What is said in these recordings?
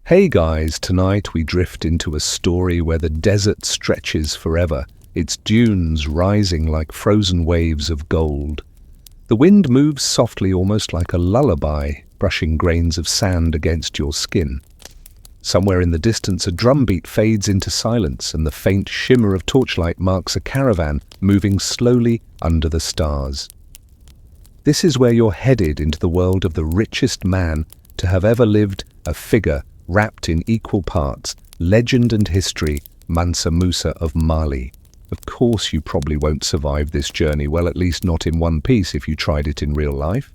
Hey guys, tonight we drift into a story where the desert stretches forever, its dunes rising like frozen waves of gold. The wind moves softly, almost like a lullaby, brushing grains of sand against your skin. Somewhere in the distance, a drumbeat fades into silence, and the faint shimmer of torchlight marks a caravan moving slowly under the stars. This is where you're headed, into the world of the richest man to have ever lived, a figure wrapped in equal parts, legend and history, Mansa Musa of Mali. Of course you probably won't survive this journey, well, at least not in one piece if you tried it in real life.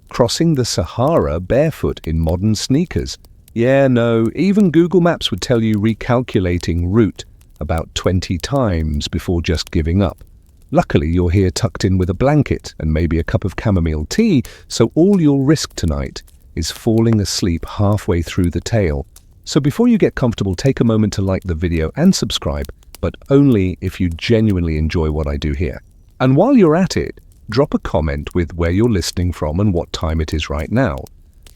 Crossing the Sahara barefoot in modern sneakers. Yeah, no, even Google Maps would tell you recalculating route about 20 times before just giving up. Luckily, you're here tucked in with a blanket and maybe a cup of chamomile tea, so all you'll risk tonight is falling asleep halfway through the tale. So before you get comfortable, take a moment to like the video and subscribe, but only if you genuinely enjoy what I do here. And while you're at it, drop a comment with where you're listening from and what time it is right now.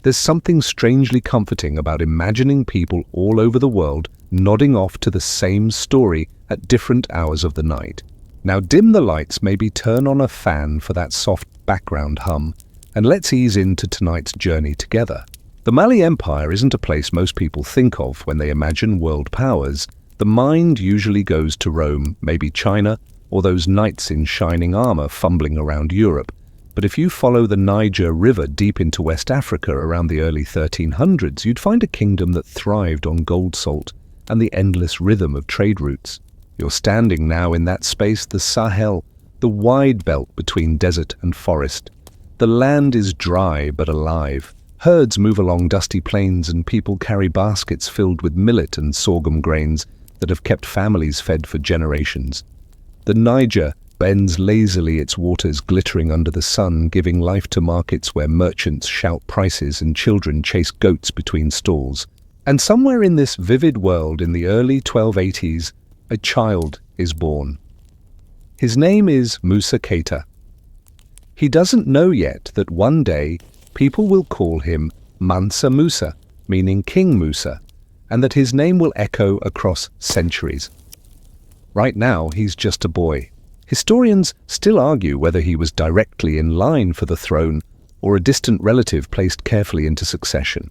There's something strangely comforting about imagining people all over the world nodding off to the same story at different hours of the night. Now dim the lights, maybe turn on a fan for that soft background hum, and let's ease into tonight's journey together. The Mali Empire isn't a place most people think of when they imagine world powers. The mind usually goes to Rome, maybe China, or those knights in shining armor fumbling around Europe. But if you follow the Niger River deep into West Africa around the early 1300s, you'd find a kingdom that thrived on gold salt and the endless rhythm of trade routes. You're standing now in that space, the Sahel, the wide belt between desert and forest. The land is dry but alive. Herds move along dusty plains and people carry baskets filled with millet and sorghum grains that have kept families fed for generations. The Niger bends lazily, its waters glittering under the sun, giving life to markets where merchants shout prices and children chase goats between stalls. And somewhere in this vivid world, in the early 1280s, a child is born. His name is Musa Keita. He doesn't know yet that one day people will call him Mansa Musa, meaning King Musa, and that his name will echo across centuries. Right now, he's just a boy. Historians still argue whether he was directly in line for the throne or a distant relative placed carefully into succession.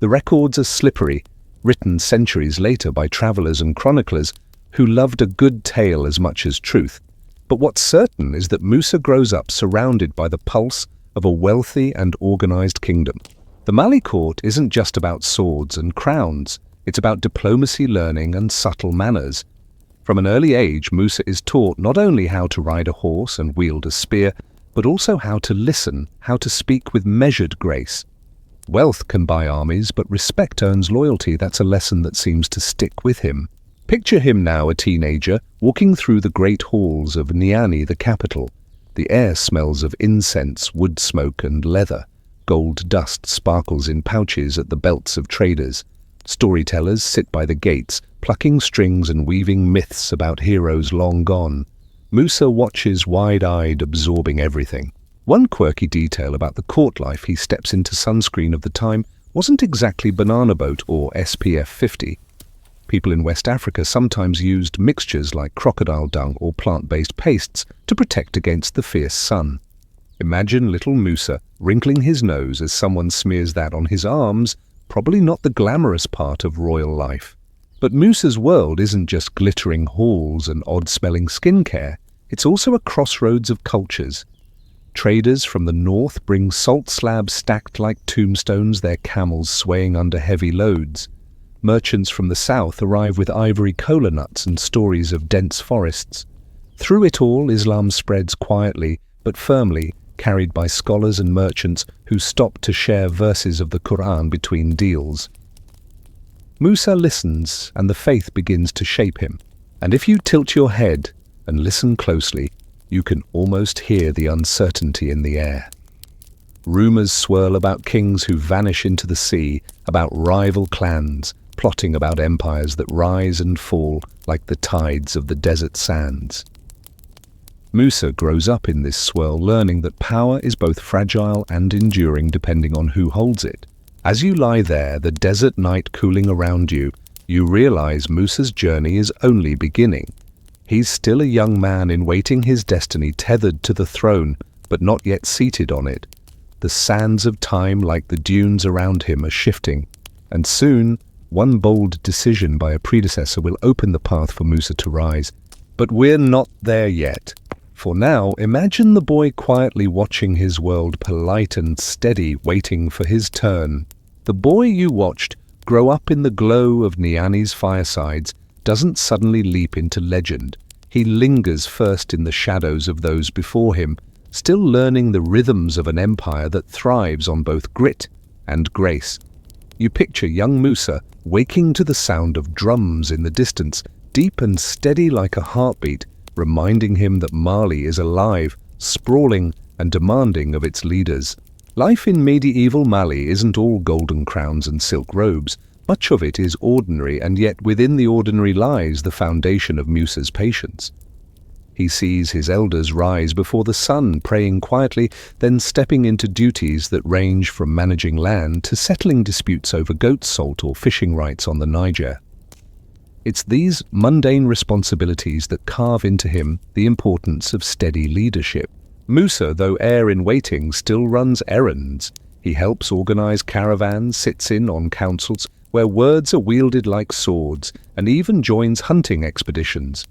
The records are slippery, written centuries later by travelers and chroniclers who loved a good tale as much as truth. But what's certain is that Musa grows up surrounded by the pulse of a wealthy and organized kingdom. The Mali court isn't just about swords and crowns, it's about diplomacy, learning, and subtle manners. From an early age, Musa is taught not only how to ride a horse and wield a spear, but also how to listen, how to speak with measured grace. Wealth can buy armies, but respect earns loyalty. That's a lesson that seems to stick with him. Picture him now, a teenager, walking through the great halls of Niani, the capital. The air smells of incense, wood smoke, and leather. Gold dust sparkles in pouches at the belts of traders. Storytellers sit by the gates, plucking strings and weaving myths about heroes long gone. Musa watches wide-eyed, absorbing everything. One quirky detail about the court life he steps into sunscreen of the time wasn't exactly banana boat or SPF 50. People in West Africa sometimes used mixtures like crocodile dung or plant-based pastes to protect against the fierce sun. Imagine little Musa wrinkling his nose as someone smears that on his arms, probably not the glamorous part of royal life. But Musa's world isn't just glittering halls and odd-smelling skincare, it's also a crossroads of cultures. Traders from the north bring salt slabs stacked like tombstones, their camels swaying under heavy loads. Merchants from the south arrive with ivory kola nuts and stories of dense forests. Through it all, Islam spreads quietly but firmly, carried by scholars and merchants who stop to share verses of the Quran between deals. Musa listens, and the faith begins to shape him. And if you tilt your head and listen closely, you can almost hear the uncertainty in the air. Rumors swirl about kings who vanish into the sea, about rival clans, plotting about empires that rise and fall like the tides of the desert sands. Musa grows up in this swirl, learning that power is both fragile and enduring depending on who holds it. As you lie there, the desert night cooling around you, you realize Musa's journey is only beginning. He's still a young man in waiting his destiny, tethered to the throne, but not yet seated on it. The sands of time, like the dunes around him, are shifting, and soon, one bold decision by a predecessor will open the path for Musa to rise. But we're not there yet. For now, imagine the boy quietly watching his world, polite and steady, waiting for his turn. The boy you watched grow up in the glow of Niani's firesides doesn't suddenly leap into legend. He lingers first in the shadows of those before him, still learning the rhythms of an empire that thrives on both grit and grace. You picture young Musa waking to the sound of drums in the distance, deep and steady like a heartbeat, reminding him that Mali is alive, sprawling and demanding of its leaders. Life in medieval Mali isn't all golden crowns and silk robes. Much of it is ordinary, and yet within the ordinary lies the foundation of Musa's patience. He sees his elders rise before the sun, praying quietly, then stepping into duties that range from managing land to settling disputes over goat salt or fishing rights on the Niger. It's these mundane responsibilities that carve into him the importance of steady leadership. Musa, though heir in waiting, still runs errands. He helps organize caravans, sits in on councils where words are wielded like swords, and even joins hunting expeditions.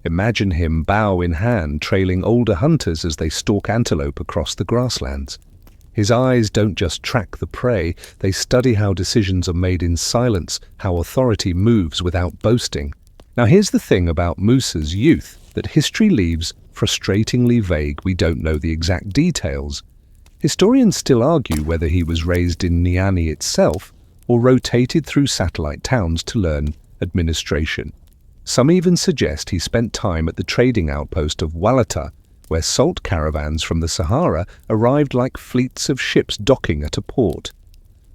Imagine him bow in hand, trailing older hunters as they stalk antelope across the grasslands. His eyes don't just track the prey, they study how decisions are made in silence, how authority moves without boasting. Now here's the thing about Musa's youth that history leaves frustratingly vague. We don't know the exact details. Historians still argue whether he was raised in Niani itself or rotated through satellite towns to learn administration. Some even suggest he spent time at the trading outpost of Walata, where salt caravans from the Sahara arrived like fleets of ships docking at a port.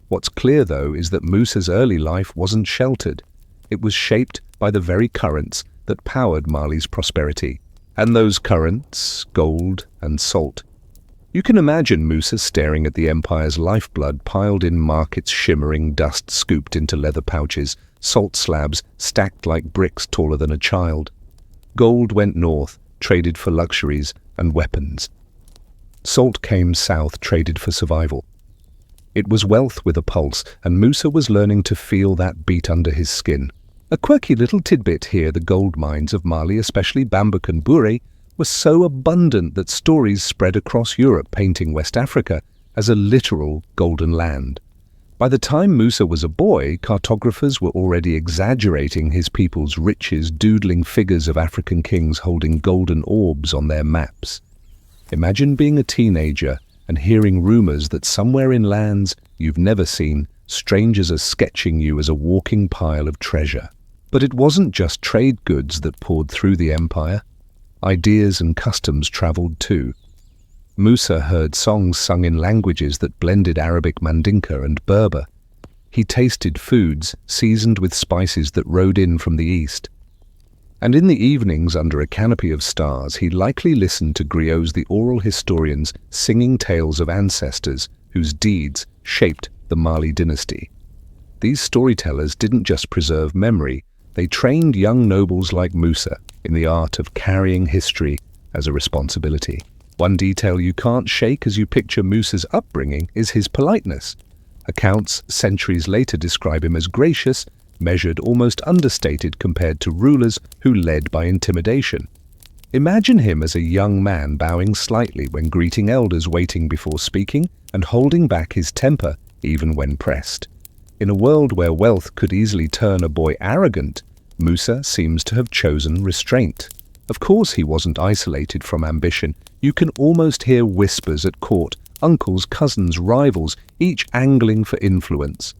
What's clear, though, is that Musa's early life wasn't sheltered. It was shaped by the very currents that powered Mali's prosperity. And those currents, gold and salt. You can imagine Musa staring at the empire's lifeblood piled in markets, shimmering dust scooped into leather pouches, salt slabs stacked like bricks taller than a child. Gold went north, traded for luxuries and weapons. Salt came south, traded for survival. It was wealth with a pulse, and Musa was learning to feel that beat under his skin. A quirky little tidbit here: the gold mines of Mali, especially Bambouk and Bouré, were so abundant that stories spread across Europe, painting West Africa as a literal golden land. By the time Musa was a boy, cartographers were already exaggerating his people's riches, doodling figures of African kings holding golden orbs on their maps. Imagine being a teenager and hearing rumors that somewhere in lands you've never seen, strangers are sketching you as a walking pile of treasure. But it wasn't just trade goods that poured through the empire. Ideas and customs traveled too. Musa heard songs sung in languages that blended Arabic, Mandinka, and Berber. He tasted foods seasoned with spices that rode in from the east. And in the evenings, under a canopy of stars, he likely listened to griots, the oral historians, singing tales of ancestors whose deeds shaped the Mali dynasty. These storytellers didn't just preserve memory, they trained young nobles like Musa in the art of carrying history as a responsibility. One detail you can't shake as you picture Musa's upbringing is his politeness. Accounts centuries later describe him as gracious, measured, almost understated compared to rulers who led by intimidation. Imagine him as a young man bowing slightly when greeting elders, waiting before speaking, and holding back his temper even when pressed. In a world where wealth could easily turn a boy arrogant, Musa seems to have chosen restraint. Of course he wasn't isolated from ambition. You can almost hear whispers at court, uncles, cousins, rivals, each angling for influence.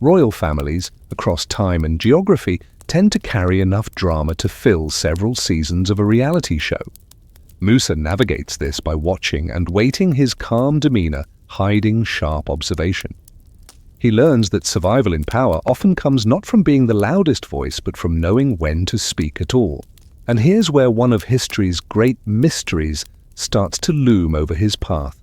Royal families, across time and geography, tend to carry enough drama to fill several seasons of a reality show. Musa navigates this by watching and waiting, his calm demeanor hiding sharp observation. He learns that survival in power often comes not from being the loudest voice, but from knowing when to speak at all. And here's where one of history's great mysteries starts to loom over his path.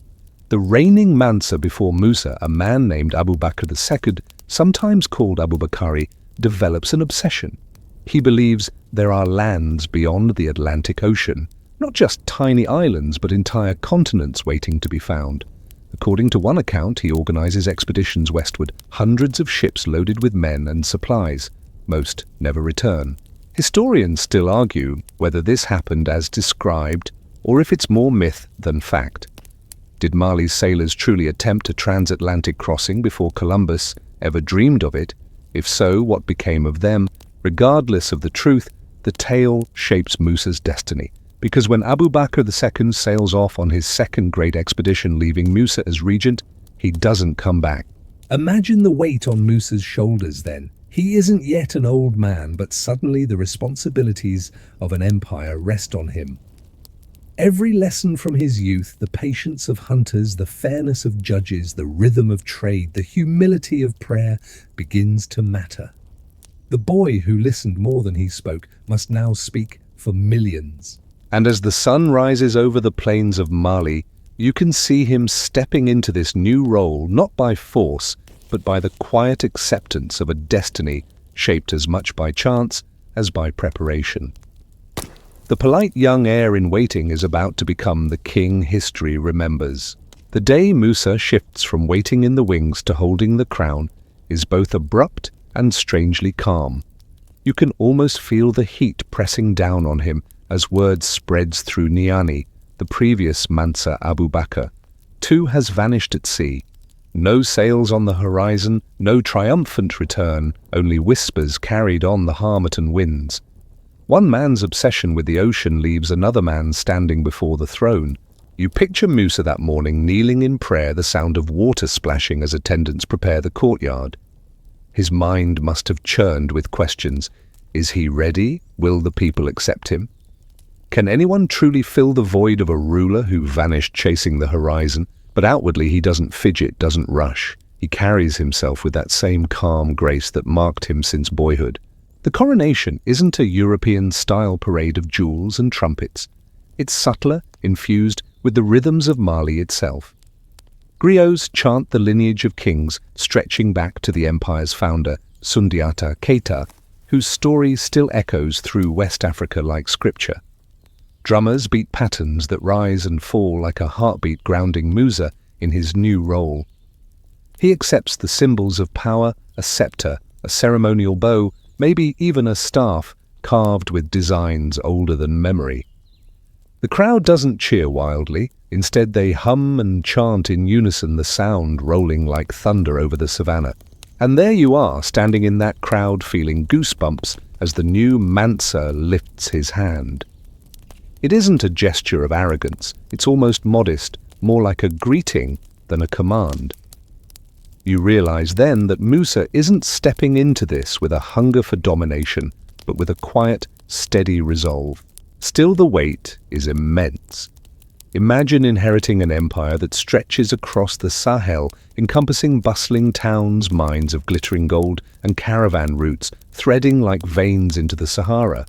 The reigning Mansa before Musa, a man named Abu Bakr II, sometimes called Abu Bakari, develops an obsession. He believes there are lands beyond the Atlantic Ocean, not just tiny islands but entire continents waiting to be found. According to one account, he organizes expeditions westward, hundreds of ships loaded with men and supplies. Most never return. Historians still argue whether this happened as described or if it's more myth than fact. Did Mali's sailors truly attempt a transatlantic crossing before Columbus ever dreamed of it? If so, what became of them? Regardless of the truth, the tale shapes Musa's destiny. Because when Abu Bakr II sails off on his second great expedition, leaving Musa as regent, he doesn't come back. Imagine the weight on Musa's shoulders then. He isn't yet an old man, but suddenly the responsibilities of an empire rest on him. Every lesson from his youth, the patience of hunters, the fairness of judges, the rhythm of trade, the humility of prayer, begins to matter. The boy who listened more than he spoke must now speak for millions. And as the sun rises over the plains of Mali, you can see him stepping into this new role, not by force, but by the quiet acceptance of a destiny shaped as much by chance as by preparation. The polite young heir in waiting is about to become the king history remembers. The day Musa shifts from waiting in the wings to holding the crown is both abrupt and strangely calm. You can almost feel the heat pressing down on him as word spreads through Niani, the previous Mansa Abu Bakr. Too has vanished at sea. No sails on the horizon, no triumphant return, only whispers carried on the Harmattan winds. One man's obsession with the ocean leaves another man standing before the throne. You picture Musa that morning kneeling in prayer, the sound of water splashing as attendants prepare the courtyard. His mind must have churned with questions. Is he ready? Will the people accept him? Can anyone truly fill the void of a ruler who vanished chasing the horizon? But outwardly he doesn't fidget, doesn't rush. He carries himself with that same calm grace that marked him since boyhood. The coronation isn't a European-style parade of jewels and trumpets. It's subtler, infused with the rhythms of Mali itself. Griots chant the lineage of kings, stretching back to the empire's founder, Sundiata Keita, whose story still echoes through West Africa like scripture. Drummers beat patterns that rise and fall like a heartbeat, grounding Musa in his new role. He accepts the symbols of power, a scepter, a ceremonial bow, maybe even a staff carved with designs older than memory. The crowd doesn't cheer wildly. Instead, they hum and chant in unison, the sound rolling like thunder over the savannah. And there you are, standing in that crowd, feeling goosebumps as the new Mansa lifts his hand. It isn't a gesture of arrogance. It's almost modest, more like a greeting than a command. You realize then that Musa isn't stepping into this with a hunger for domination, but with a quiet, steady resolve. Still, the weight is immense. Imagine inheriting an empire that stretches across the Sahel, encompassing bustling towns, mines of glittering gold, and caravan routes threading like veins into the Sahara.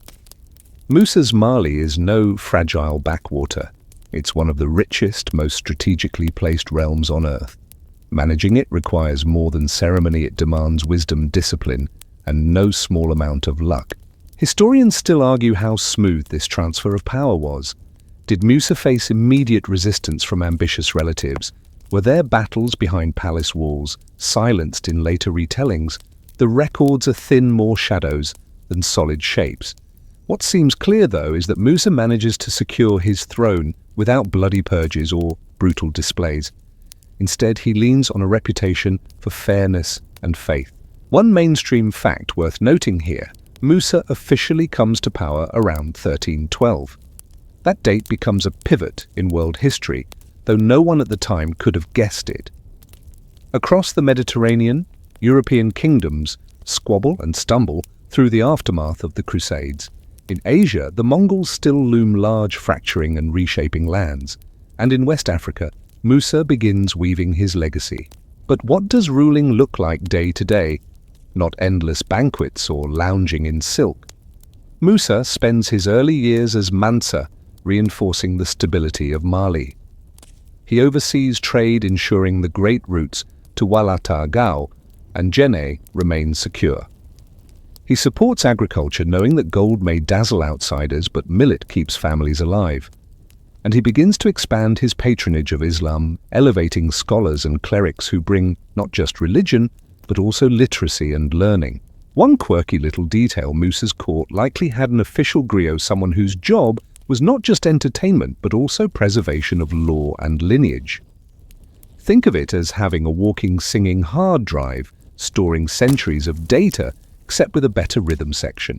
Musa's Mali is no fragile backwater. It's one of the richest, most strategically placed realms on earth. Managing it requires more than ceremony. It demands wisdom, discipline, and no small amount of luck. Historians still argue how smooth this transfer of power was. Did Musa face immediate resistance from ambitious relatives? Were there battles behind palace walls, silenced in later retellings? The records are thin, more shadows than solid shapes. What seems clear, though, is that Musa manages to secure his throne without bloody purges or brutal displays. Instead, he leans on a reputation for fairness and faith. One mainstream fact worth noting here: Musa officially comes to power around 1312. That date becomes a pivot in world history, though no one at the time could have guessed it. Across the Mediterranean, European kingdoms squabble and stumble through the aftermath of the Crusades. In Asia, the Mongols still loom large, fracturing and reshaping lands. And in West Africa, Musa begins weaving his legacy. But what does ruling look like day to day? Not endless banquets or lounging in silk. Musa spends his early years as Mansa, reinforcing the stability of Mali. He oversees trade, ensuring the great routes to Walata Gao and Jenne remain secure. He supports agriculture, knowing that gold may dazzle outsiders, but millet keeps families alive. And he begins to expand his patronage of Islam, elevating scholars and clerics who bring not just religion, but also literacy and learning. One quirky little detail: Musa's court likely had an official griot, someone whose job was not just entertainment, but also preservation of law and lineage. Think of it as having a walking, singing hard drive, storing centuries of data, except with a better rhythm section.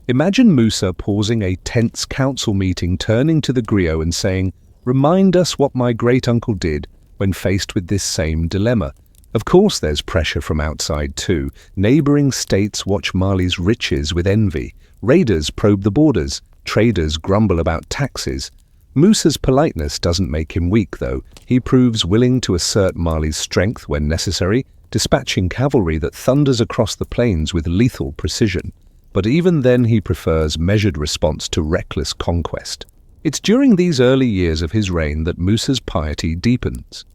Imagine Musa pausing a tense council meeting, turning to the griot and saying, "Remind us what my great-uncle did," when faced with this same dilemma. Of course, there's pressure from outside too. Neighboring states watch Mali's riches with envy. Raiders probe the borders. Traders grumble about taxes. Musa's politeness doesn't make him weak, though. He proves willing to assert Mali's strength when necessary, dispatching cavalry that thunders across the plains with lethal precision. But even then, he prefers measured response to reckless conquest. It's during these early years of his reign that Musa's piety deepens.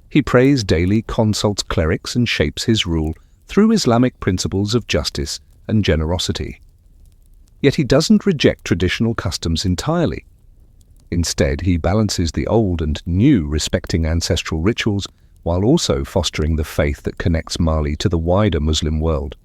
He prays daily, consults clerics, and shapes his rule through Islamic principles of justice and generosity. Yet he doesn't reject traditional customs entirely. Instead, he balances the old and new, respecting ancestral rituals while also fostering the faith that connects Mali to the wider Muslim world.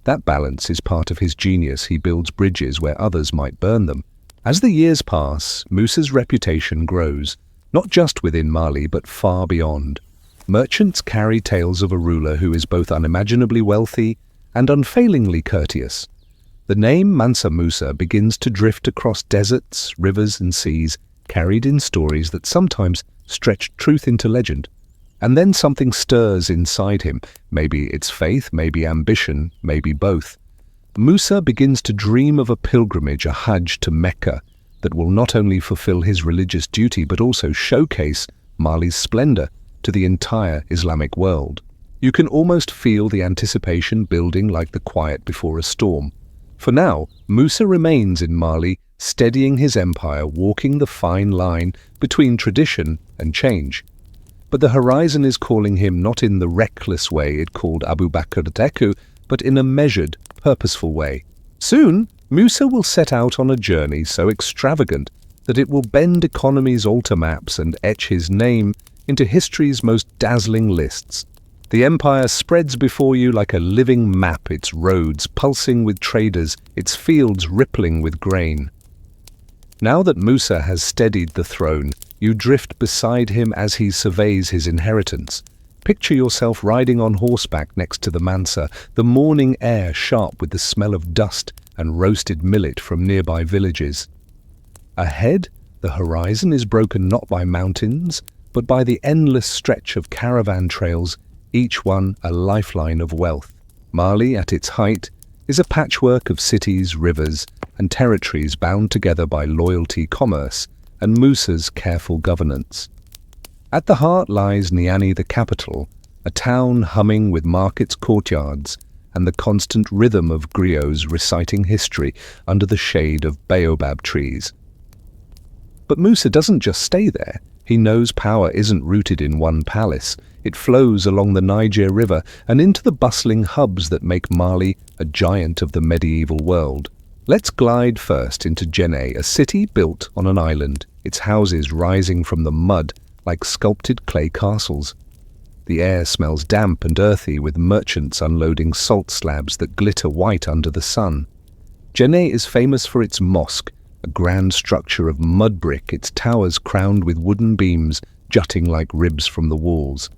That balance is part of his genius. He builds bridges where others might burn them. As the years pass, Musa's reputation grows, not just within Mali, but far beyond. Merchants carry tales of a ruler who is both unimaginably wealthy and unfailingly courteous. The name Mansa Musa begins to drift across deserts, rivers, and seas, carried in stories that sometimes stretch truth into legend. And then something stirs inside him. Maybe it's faith, maybe ambition, maybe both. Musa begins to dream of a pilgrimage, a Hajj to Mecca, that will not only fulfill his religious duty but also showcase Mali's splendor to the entire Islamic world. You can almost feel the anticipation building, like the quiet before a storm. For now, Musa remains in Mali, steadying his empire, walking the fine line between tradition and change. But the horizon is calling him, not in the reckless way it called Abu Bakr Teku, but in a measured, purposeful way. Soon, Musa will set out on a journey so extravagant that it will bend economies, alter maps, and etch his name into history's most dazzling lists. The empire spreads before you like a living map, its roads pulsing with traders, its fields rippling with grain. Now that Musa has steadied the throne, you drift beside him as he surveys his inheritance. Picture yourself riding on horseback next to the Mansa, the morning air sharp with the smell of dust and roasted millet from nearby villages. Ahead, the horizon is broken not by mountains, but by the endless stretch of caravan trails, each one a lifeline of wealth. Mali, at its height, is a patchwork of cities, rivers, and territories bound together by loyalty, commerce, and Musa's careful governance. At the heart lies Niani, the capital, a town humming with markets, courtyards, and the constant rhythm of griots reciting history under the shade of baobab trees. But Musa doesn't just stay there. He knows power isn't rooted in one palace. It flows along the Niger River and into the bustling hubs that make Mali a giant of the medieval world. Let's glide first into Jenne, a city built on an island, its houses rising from the mud like sculpted clay castles. The air smells damp and earthy, with merchants unloading salt slabs that glitter white under the sun. Jenne is famous for its mosque, a grand structure of mud brick, its towers crowned with wooden beams jutting like ribs from the walls.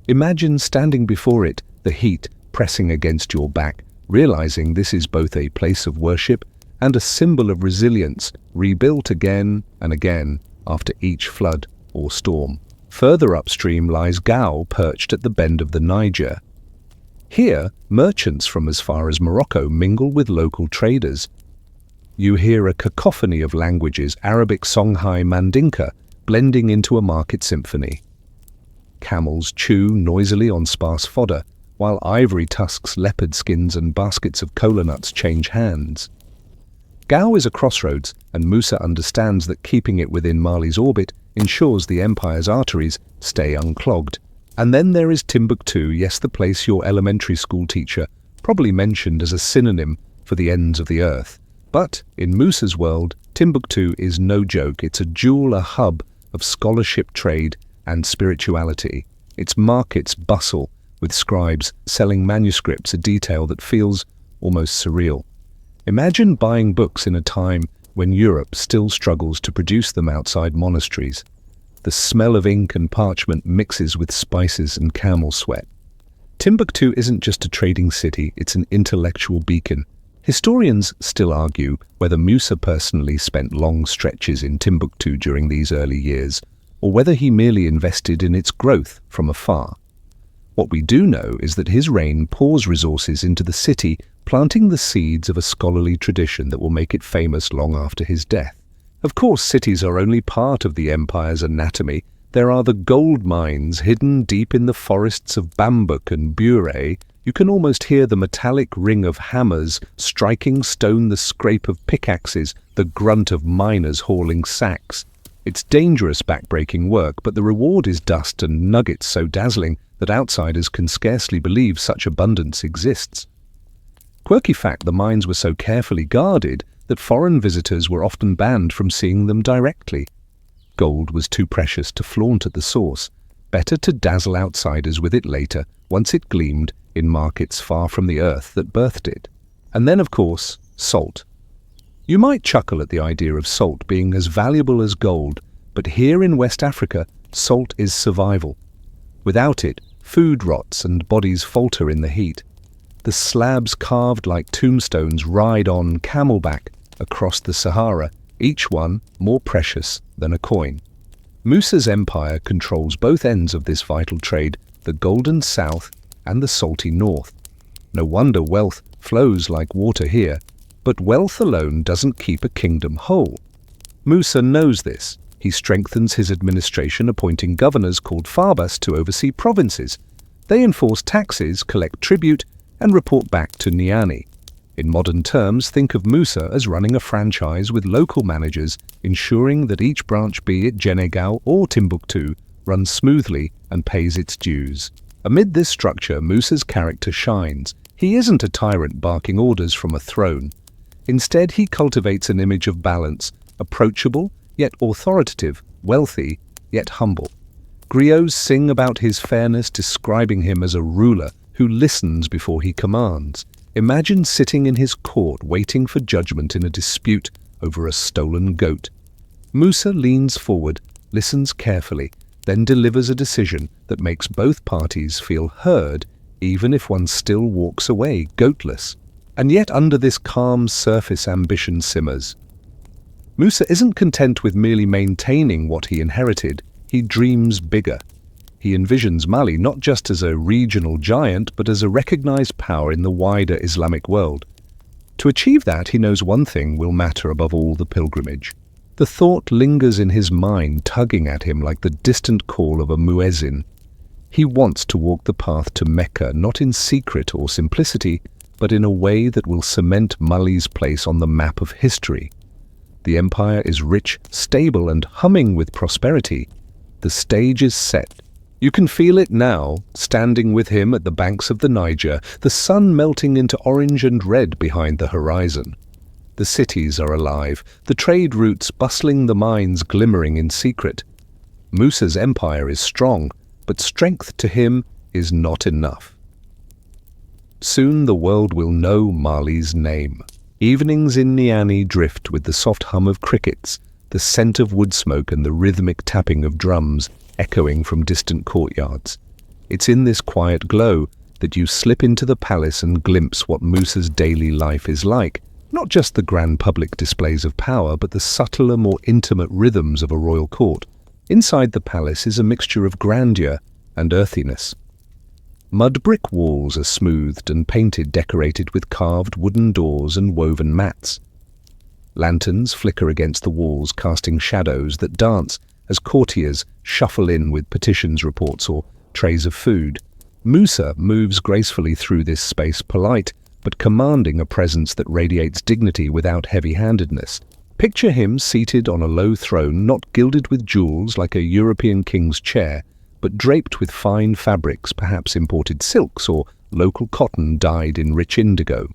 Imagine standing before it, the heat pressing against your back, realizing this is both a place of worship and a symbol of resilience, rebuilt again and again after each flood or storm. Further upstream lies Gao, perched at the bend of the Niger. Here, merchants from as far as Morocco mingle with local traders. You hear a cacophony of languages, Arabic, Songhai, Mandinka, blending into a market symphony. Camels chew noisily on sparse fodder, while ivory tusks, leopard skins, and baskets of kola nuts change hands. Gao is a crossroads, and Musa understands that keeping it within Mali's orbit ensures the empire's arteries stay unclogged. And then there is Timbuktu, yes, the place your elementary school teacher probably mentioned as a synonym for the ends of the earth. But in Musa's world, Timbuktu is no joke. It's a hub of scholarship, trade, and spirituality. Its markets bustle with scribes selling manuscripts, a detail that feels almost surreal. Imagine buying books in a time when Europe still struggles to produce them outside monasteries. The smell of ink and parchment mixes with spices and camel sweat. Timbuktu isn't just a trading city, it's an intellectual beacon. Historians still argue whether Musa personally spent long stretches in Timbuktu during these early years, or whether he merely invested in its growth from afar. What we do know is that his reign pours resources into the city, planting the seeds of a scholarly tradition that will make it famous long after his death. Of course, cities are only part of the empire's anatomy. There are the gold mines hidden deep in the forests of Bambuk and Bure. You can almost hear the metallic ring of hammers striking stone, the scrape of pickaxes, the grunt of miners hauling sacks. It's dangerous backbreaking work, but the reward is dust and nuggets so dazzling that outsiders can scarcely believe such abundance exists. Quirky fact, the mines were so carefully guarded that foreign visitors were often banned from seeing them directly. Gold was too precious to flaunt at the source. Better to dazzle outsiders with it later, once it gleamed in markets far from the earth that birthed it. And then, of course, salt. You might chuckle at the idea of salt being as valuable as gold, but here in West Africa, salt is survival. Without it, food rots and bodies falter in the heat. The slabs carved like tombstones ride on camelback across the Sahara, each one more precious than a coin. Musa's empire controls both ends of this vital trade, the golden south and the salty north. No wonder wealth flows like water here, but wealth alone doesn't keep a kingdom whole. Musa knows this. He strengthens his administration, appointing governors called farbas to oversee provinces. They enforce taxes, collect tribute, and report back to Niani. In modern terms, think of Musa as running a franchise with local managers, ensuring that each branch, be it Jenegao or Timbuktu, runs smoothly and pays its dues. Amid this structure, Musa's character shines. He isn't a tyrant barking orders from a throne. Instead, he cultivates an image of balance, approachable yet authoritative, wealthy yet humble. Griots sing about his fairness, describing him as a ruler who listens before he commands. Imagine sitting in his court waiting for judgment in a dispute over a stolen goat. Musa leans forward, listens carefully, then delivers a decision that makes both parties feel heard, even if one still walks away goatless. And yet under this calm surface ambition simmers. Musa isn't content with merely maintaining what he inherited. He dreams bigger. He envisions Mali not just as a regional giant, but as a recognized power in the wider Islamic world. To achieve that, he knows one thing will matter above all: the pilgrimage. The thought lingers in his mind, tugging at him like the distant call of a muezzin. He wants to walk the path to Mecca, not in secret or simplicity, but in a way that will cement Mali's place on the map of history. The empire is rich, stable, and humming with prosperity. The stage is set. You can feel it now, standing with him at the banks of the Niger, the sun melting into orange and red behind the horizon. The cities are alive, the trade routes bustling, the mines glimmering in secret. Musa's empire is strong, but strength to him is not enough. Soon the world will know Mali's name. Evenings in Niani drift with the soft hum of crickets, the scent of wood smoke, and the rhythmic tapping of drums echoing from distant courtyards. It's in this quiet glow that you slip into the palace and glimpse what Musa's daily life is like. Not just the grand public displays of power, but the subtler, more intimate rhythms of a royal court. Inside the palace is a mixture of grandeur and earthiness. Mud brick walls are smoothed and painted, decorated with carved wooden doors and woven mats. Lanterns flicker against the walls, casting shadows that dance as courtiers shuffle in with petitions, reports, or trays of food. Musa moves gracefully through this space, polite but commanding, a presence that radiates dignity without heavy-handedness. Picture him seated on a low throne, not gilded with jewels like a European king's chair, but draped with fine fabrics, perhaps imported silks or local cotton dyed in rich indigo.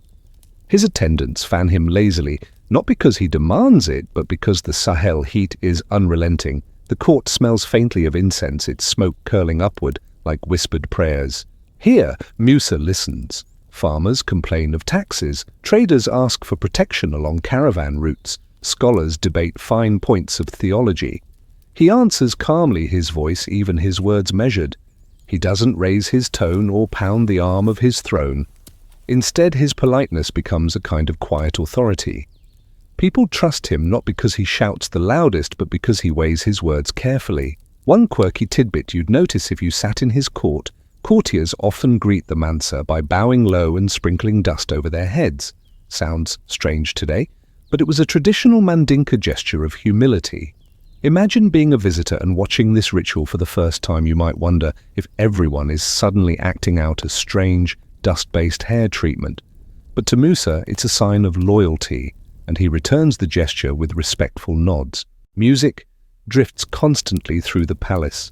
His attendants fan him lazily, not because he demands it, but because the Sahel heat is unrelenting. The court smells faintly of incense, its smoke curling upward like whispered prayers. Here, Musa listens. Farmers complain of taxes, traders ask for protection along caravan routes, scholars debate fine points of theology. He answers calmly, his voice, even his words measured. He doesn't raise his tone or pound the arm of his throne. Instead, his politeness becomes a kind of quiet authority. People trust him not because he shouts the loudest, but because he weighs his words carefully. One quirky tidbit you'd notice if you sat in his court: courtiers often greet the Mansa by bowing low and sprinkling dust over their heads. Sounds strange today, but it was a traditional Mandinka gesture of humility. Imagine being a visitor and watching this ritual for the first time. You might wonder if everyone is suddenly acting out a strange, dust-based hair treatment. But to Musa, it's a sign of loyalty, and he returns the gesture with respectful nods. Music drifts constantly through the palace.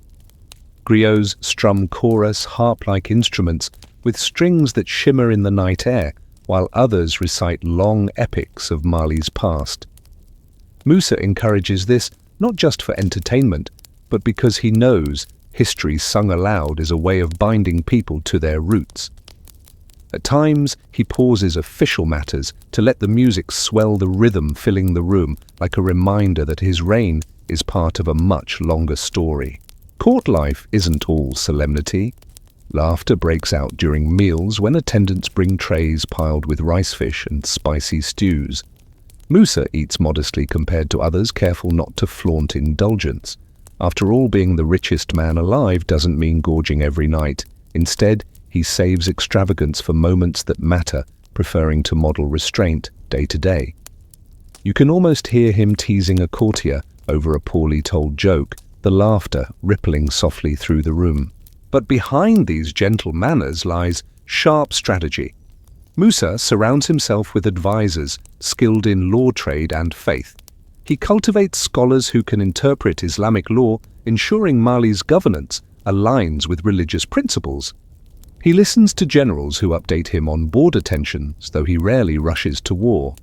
Griots strum chorus, harp-like instruments with strings that shimmer in the night air, while others recite long epics of Mali's past. Musa encourages this not just for entertainment, but because he knows history sung aloud is a way of binding people to their roots. At times, he pauses official matters to let the music swell the rhythm filling the room, like a reminder that his reign is part of a much longer story. Court life isn't all solemnity. Laughter breaks out during meals when attendants bring trays piled with rice fish and spicy stews. Musa eats modestly compared to others, careful not to flaunt indulgence. After all, being the richest man alive doesn't mean gorging every night. Instead, he saves extravagance for moments that matter, preferring to model restraint day to day. You can almost hear him teasing a courtier over a poorly told joke, the laughter rippling softly through the room. But behind these gentle manners lies sharp strategy. Musa surrounds himself with advisors skilled in law, trade, and faith. He cultivates scholars who can interpret Islamic law, ensuring Mali's governance aligns with religious principles. He listens to generals who update him on border tensions, though he rarely rushes to war.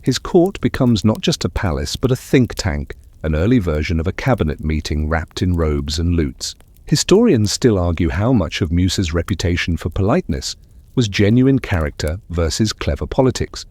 His court becomes not just a palace, but a think tank, an early version of a cabinet meeting wrapped in robes and lutes. Historians still argue how much of Musa's reputation for politeness was genuine character versus clever politics.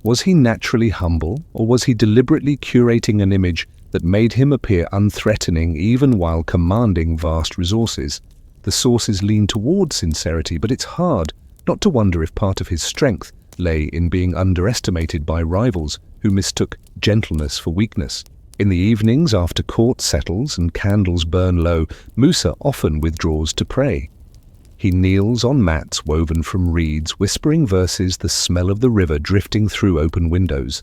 Was he naturally humble, or was he deliberately curating an image that made him appear unthreatening even while commanding vast resources? The sources lean towards sincerity, but it's hard not to wonder if part of his strength lay in being underestimated by rivals who mistook gentleness for weakness. In the evenings, after court settles and candles burn low, Musa often withdraws to pray. He kneels on mats woven from reeds, whispering verses, the smell of the river drifting through open windows.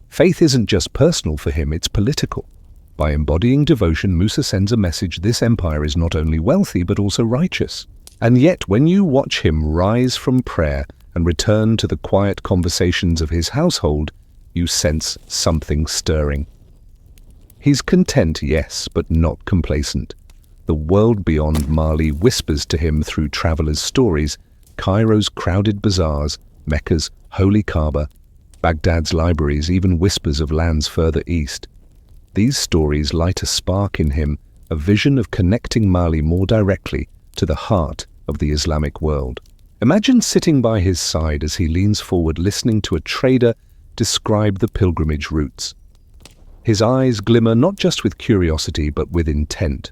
Faith isn't just personal for him, it's political. By embodying devotion, Musa sends a message: this empire is not only wealthy but also righteous. And yet, when you watch him rise from prayer and return to the quiet conversations of his household, you sense something stirring. He's content, yes, but not complacent. The world beyond Mali whispers to him through travelers' stories: Cairo's crowded bazaars, Mecca's holy Kaaba, Baghdad's libraries, even whispers of lands further east. These stories light a spark in him, a vision of connecting Mali more directly to the heart of the Islamic world. Imagine sitting by his side as he leans forward, listening to a trader describe the pilgrimage routes. His eyes glimmer not just with curiosity, but with intent.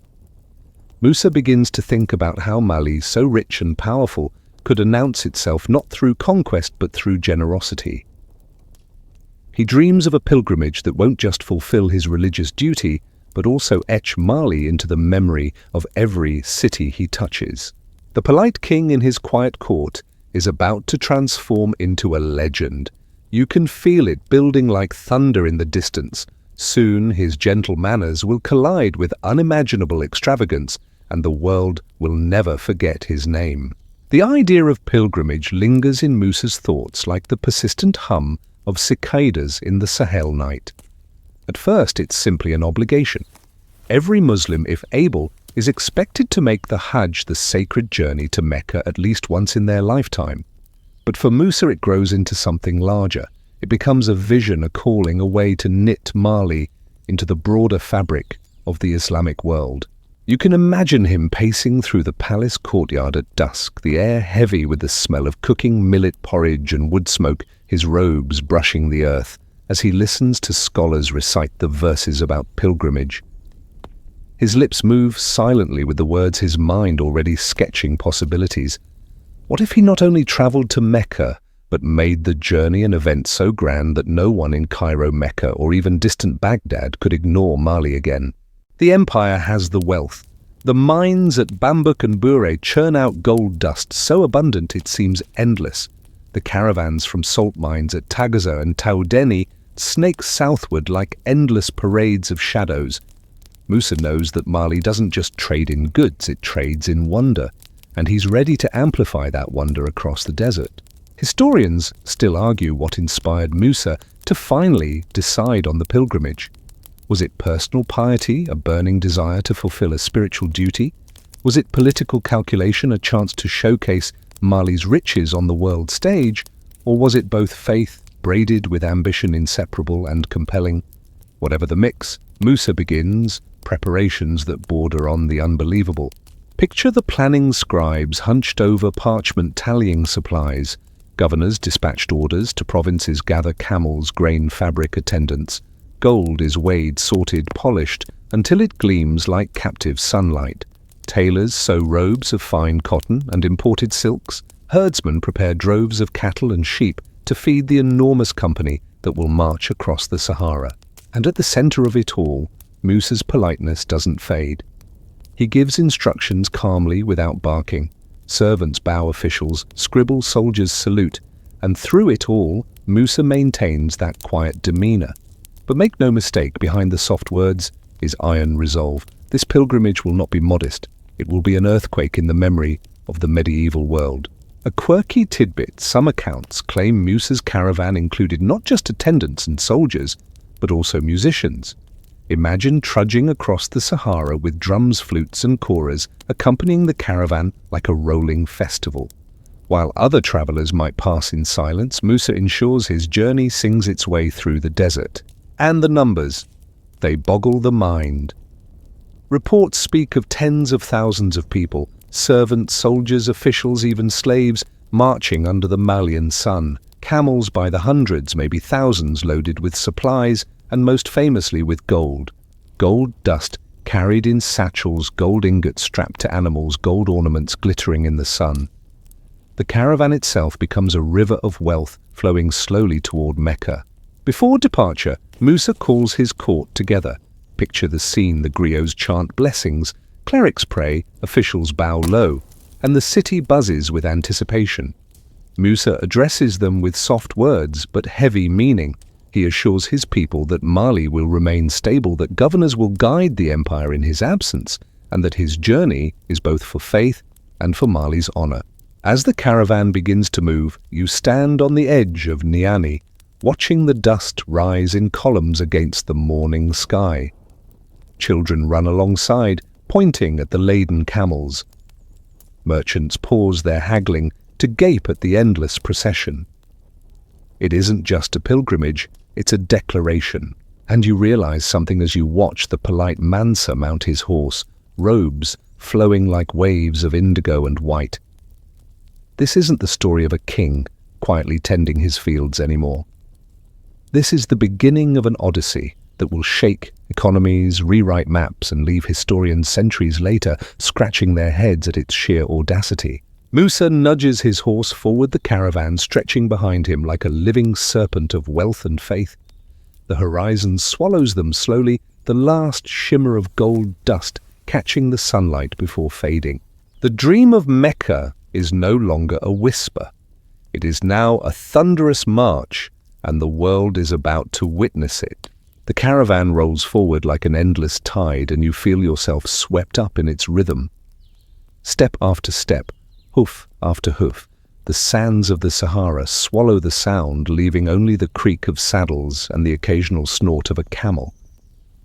Musa begins to think about how Mali, so rich and powerful, could announce itself not through conquest but through generosity. He dreams of a pilgrimage that won't just fulfill his religious duty, but also etch Mali into the memory of every city he touches. The polite king in his quiet court is about to transform into a legend. You can feel it building like thunder in the distance. Soon his gentle manners will collide with unimaginable extravagance, and the world will never forget his name. The idea of pilgrimage lingers in Musa's thoughts like the persistent hum of cicadas in the Sahel night. At first, it's simply an obligation. Every Muslim, if able, is expected to make the Hajj, the sacred journey to Mecca, at least once in their lifetime. But for Musa it grows into something larger. It becomes a vision, a calling, a way to knit Mali into the broader fabric of the Islamic world. You can imagine him pacing through the palace courtyard at dusk, the air heavy with the smell of cooking millet porridge and wood smoke, his robes brushing the earth, as he listens to scholars recite the verses about pilgrimage. His lips move silently with the words, his mind already sketching possibilities. What if he not only travelled to Mecca, but made the journey an event so grand that no one in Cairo, Mecca, or even distant Baghdad could ignore Mali again? The empire has the wealth. The mines at Bambouk and Bure churn out gold dust so abundant it seems endless. The caravans from salt mines at Tagaza and Taoudeni snake southward like endless parades of shadows. Musa knows that Mali doesn't just trade in goods, it trades in wonder, and he's ready to amplify that wonder across the desert. Historians still argue what inspired Musa to finally decide on the pilgrimage. Was it personal piety, a burning desire to fulfill a spiritual duty? Was it political calculation, a chance to showcase Mali's riches on the world stage? Or was it both faith, braided with ambition inseparable and compelling? Whatever the mix, Musa begins preparations that border on the unbelievable. Picture the planning scribes hunched over parchment tallying supplies. Governors dispatched orders to provinces gather camels, grain, fabric, attendants. Gold is weighed, sorted, polished, until it gleams like captive sunlight. Tailors sew robes of fine cotton and imported silks. Herdsmen prepare droves of cattle and sheep to feed the enormous company that will march across the Sahara. And at the center of it all, Musa's politeness doesn't fade. He gives instructions calmly without barking. Servants bow, officials scribble, soldiers salute, and through it all, Musa maintains that quiet demeanor. But make no mistake, behind the soft words is iron resolve. This pilgrimage will not be modest. It will be an earthquake in the memory of the medieval world. A quirky tidbit: some accounts claim Musa's caravan included not just attendants and soldiers, but also musicians. Imagine trudging across the Sahara with drums, flutes, and choras accompanying the caravan like a rolling festival. While other travelers might pass in silence, Musa ensures his journey sings its way through the desert. And the numbers, they boggle the mind. Reports speak of tens of thousands of people, servants, soldiers, officials, even slaves, marching under the Malian sun. Camels by the hundreds, maybe thousands, loaded with supplies, and most famously with gold. Gold dust carried in satchels, gold ingots strapped to animals, gold ornaments glittering in the sun. The caravan itself becomes a river of wealth flowing slowly toward Mecca. Before departure, Musa calls his court together. Picture the scene: the griots chant blessings, clerics pray, officials bow low, and the city buzzes with anticipation. Musa addresses them with soft words but heavy meaning. He assures his people that Mali will remain stable, that governors will guide the empire in his absence, and that his journey is both for faith and for Mali's honor. As the caravan begins to move, you stand on the edge of Niani, watching the dust rise in columns against the morning sky. Children run alongside, pointing at the laden camels. Merchants pause their haggling to gape at the endless procession. It isn't just a pilgrimage, it's a declaration. And you realize something as you watch the polite Mansa mount his horse, robes flowing like waves of indigo and white. This isn't the story of a king quietly tending his fields anymore. This is the beginning of an odyssey that will shake economies, rewrite maps, and leave historians centuries later scratching their heads at its sheer audacity. Musa nudges his horse forward, the caravan stretching behind him like a living serpent of wealth and faith. The horizon swallows them slowly, the last shimmer of gold dust catching the sunlight before fading. The dream of Mecca is no longer a whisper. It is now a thunderous march, and the world is about to witness it. The caravan rolls forward like an endless tide, and you feel yourself swept up in its rhythm. Step after step, hoof after hoof, The sands of the Sahara swallow the sound, leaving only the creak of saddles and the occasional snort of a camel.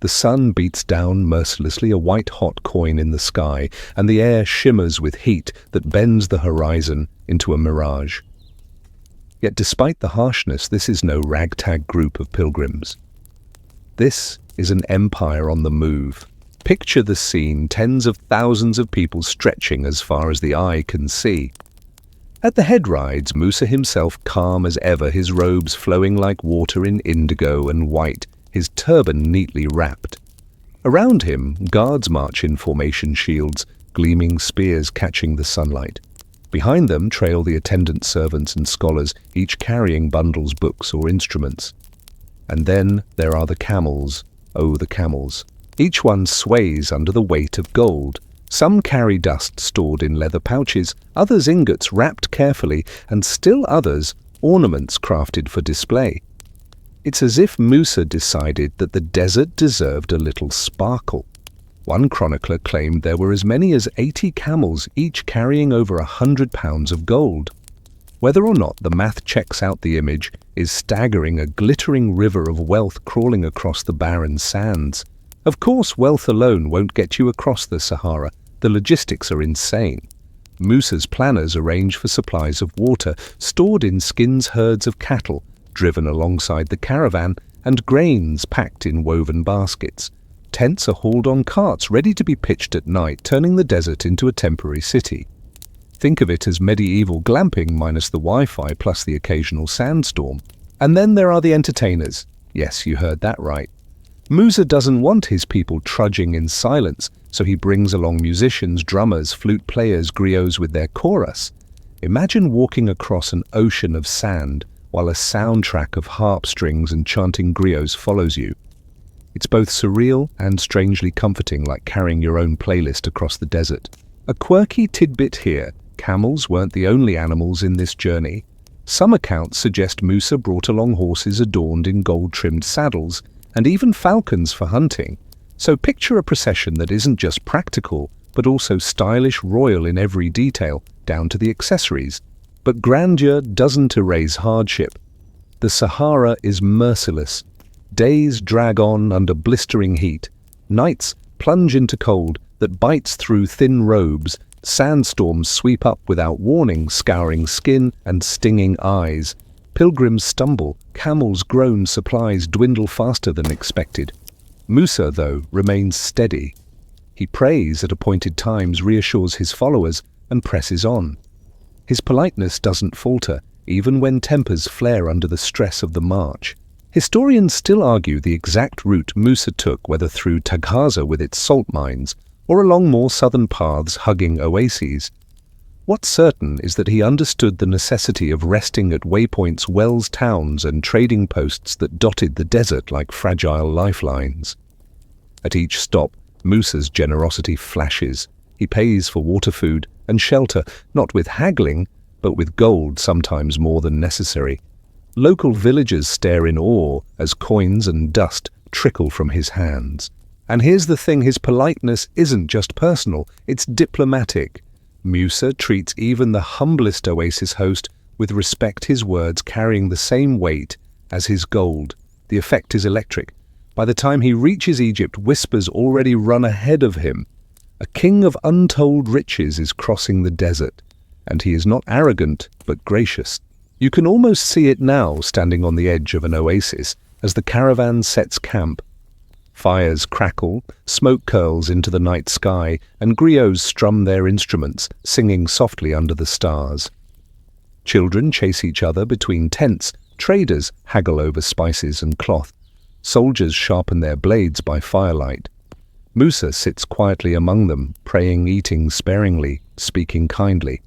The sun beats down mercilessly, a white-hot coin in the sky, and the air shimmers with heat that bends the horizon into a mirage. Yet despite the harshness, this is no ragtag group of pilgrims. This is an empire on the move. Picture the scene, tens of thousands of people stretching as far as the eye can see. At the head rides Musa himself, calm as ever, his robes flowing like water in indigo and white, his turban neatly wrapped. Around him, guards march in formation, shields, gleaming spears catching the sunlight. Behind them trail the attendant servants and scholars, each carrying bundles, books, or instruments. And then there are the camels. Oh, the camels. Each one sways under the weight of gold. Some carry dust stored in leather pouches, others ingots wrapped carefully, and still others ornaments crafted for display. It's as if Musa decided that the desert deserved a little sparkle. One chronicler claimed there were as many as 80 camels, each carrying over 100 pounds of gold. Whether or not the math checks out, the image is staggering, a glittering river of wealth crawling across the barren sands. Of course, wealth alone won't get you across the Sahara. The logistics are insane. Musa's planners arrange for supplies of water stored in skins, herds of cattle driven alongside the caravan, and grains packed in woven baskets. Tents are hauled on carts ready to be pitched at night, turning the desert into a temporary city. Think of it as medieval glamping minus the Wi-Fi plus the occasional sandstorm. And then there are the entertainers. Yes, you heard that right. Musa doesn't want his people trudging in silence, so he brings along musicians, drummers, flute players, griots with their chorus. Imagine walking across an ocean of sand while a soundtrack of harp strings and chanting griots follows you. It's both surreal and strangely comforting, like carrying your own playlist across the desert. A quirky tidbit here: camels weren't the only animals in this journey. Some accounts suggest Musa brought along horses adorned in gold-trimmed saddles, and even falcons for hunting. So picture a procession that isn't just practical, but also stylish, royal in every detail, down to the accessories. But grandeur doesn't erase hardship. The Sahara is merciless. Days drag on under blistering heat. Nights plunge into cold that bites through thin robes. Sandstorms sweep up without warning, scouring skin and stinging eyes. Pilgrims stumble, camels groan, supplies dwindle faster than expected. Musa, though, remains steady. He prays at appointed times, reassures his followers, and presses on. His politeness doesn't falter, even when tempers flare under the stress of the march. Historians still argue the exact route Musa took, whether through Taghaza with its salt mines, or along more southern paths hugging oases. What's certain is that he understood the necessity of resting at waypoints, wells, towns, and trading posts that dotted the desert like fragile lifelines. At each stop, Musa's generosity flashes. He pays for water, food, and shelter, not with haggling, but with gold, sometimes more than necessary. Local villagers stare in awe as coins and dust trickle from his hands. And here's the thing, his politeness isn't just personal, it's diplomatic. Musa treats even the humblest oasis host with respect, his words carrying the same weight as his gold. The effect is electric. By the time he reaches Egypt, whispers already run ahead of him. A king of untold riches is crossing the desert, and he is not arrogant, but gracious. You can almost see it now, standing on the edge of an oasis, as the caravan sets camp. Fires crackle, smoke curls into the night sky, and griots strum their instruments, singing softly under the stars. Children chase each other between tents, traders haggle over spices and cloth. Soldiers sharpen their blades by firelight. Musa sits quietly among them, praying, eating sparingly, speaking kindly.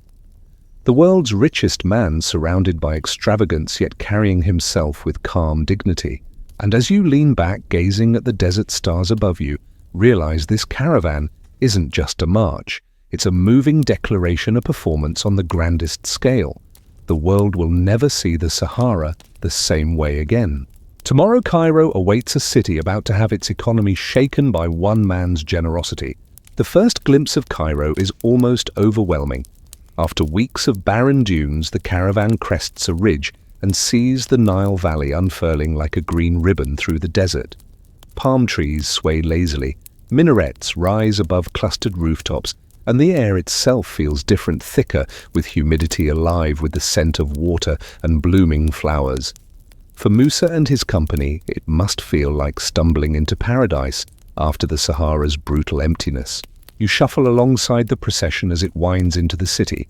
The world's richest man, surrounded by extravagance yet carrying himself with calm dignity. And as you lean back, gazing at the desert stars above you, realize this caravan isn't just a march. It's a moving declaration, a performance on the grandest scale. The world will never see the Sahara the same way again. Tomorrow, Cairo awaits a city about to have its economy shaken by one man's generosity. The first glimpse of Cairo is almost overwhelming. After weeks of barren dunes, the caravan crests a ridge and sees the Nile Valley unfurling like a green ribbon through the desert. Palm trees sway lazily, minarets rise above clustered rooftops, and the air itself feels different, thicker, with humidity alive with the scent of water and blooming flowers. For Musa and his company, it must feel like stumbling into paradise after the Sahara's brutal emptiness. You shuffle alongside the procession as it winds into the city.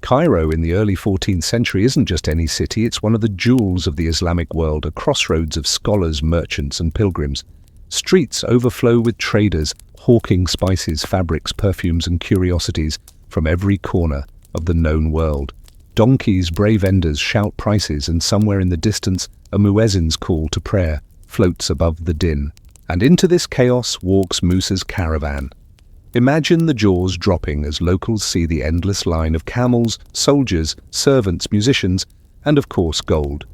Cairo in the early 14th century isn't just any city, it's one of the jewels of the Islamic world, a crossroads of scholars, merchants, and pilgrims. Streets overflow with traders, hawking spices, fabrics, perfumes, and curiosities from every corner of the known world. Donkeys, brave vendors shout prices, and somewhere in the distance, a muezzin's call to prayer floats above the din. And into this chaos walks Musa's caravan. Imagine the jaws dropping as locals see the endless line of camels, soldiers, servants, musicians, and of course gold.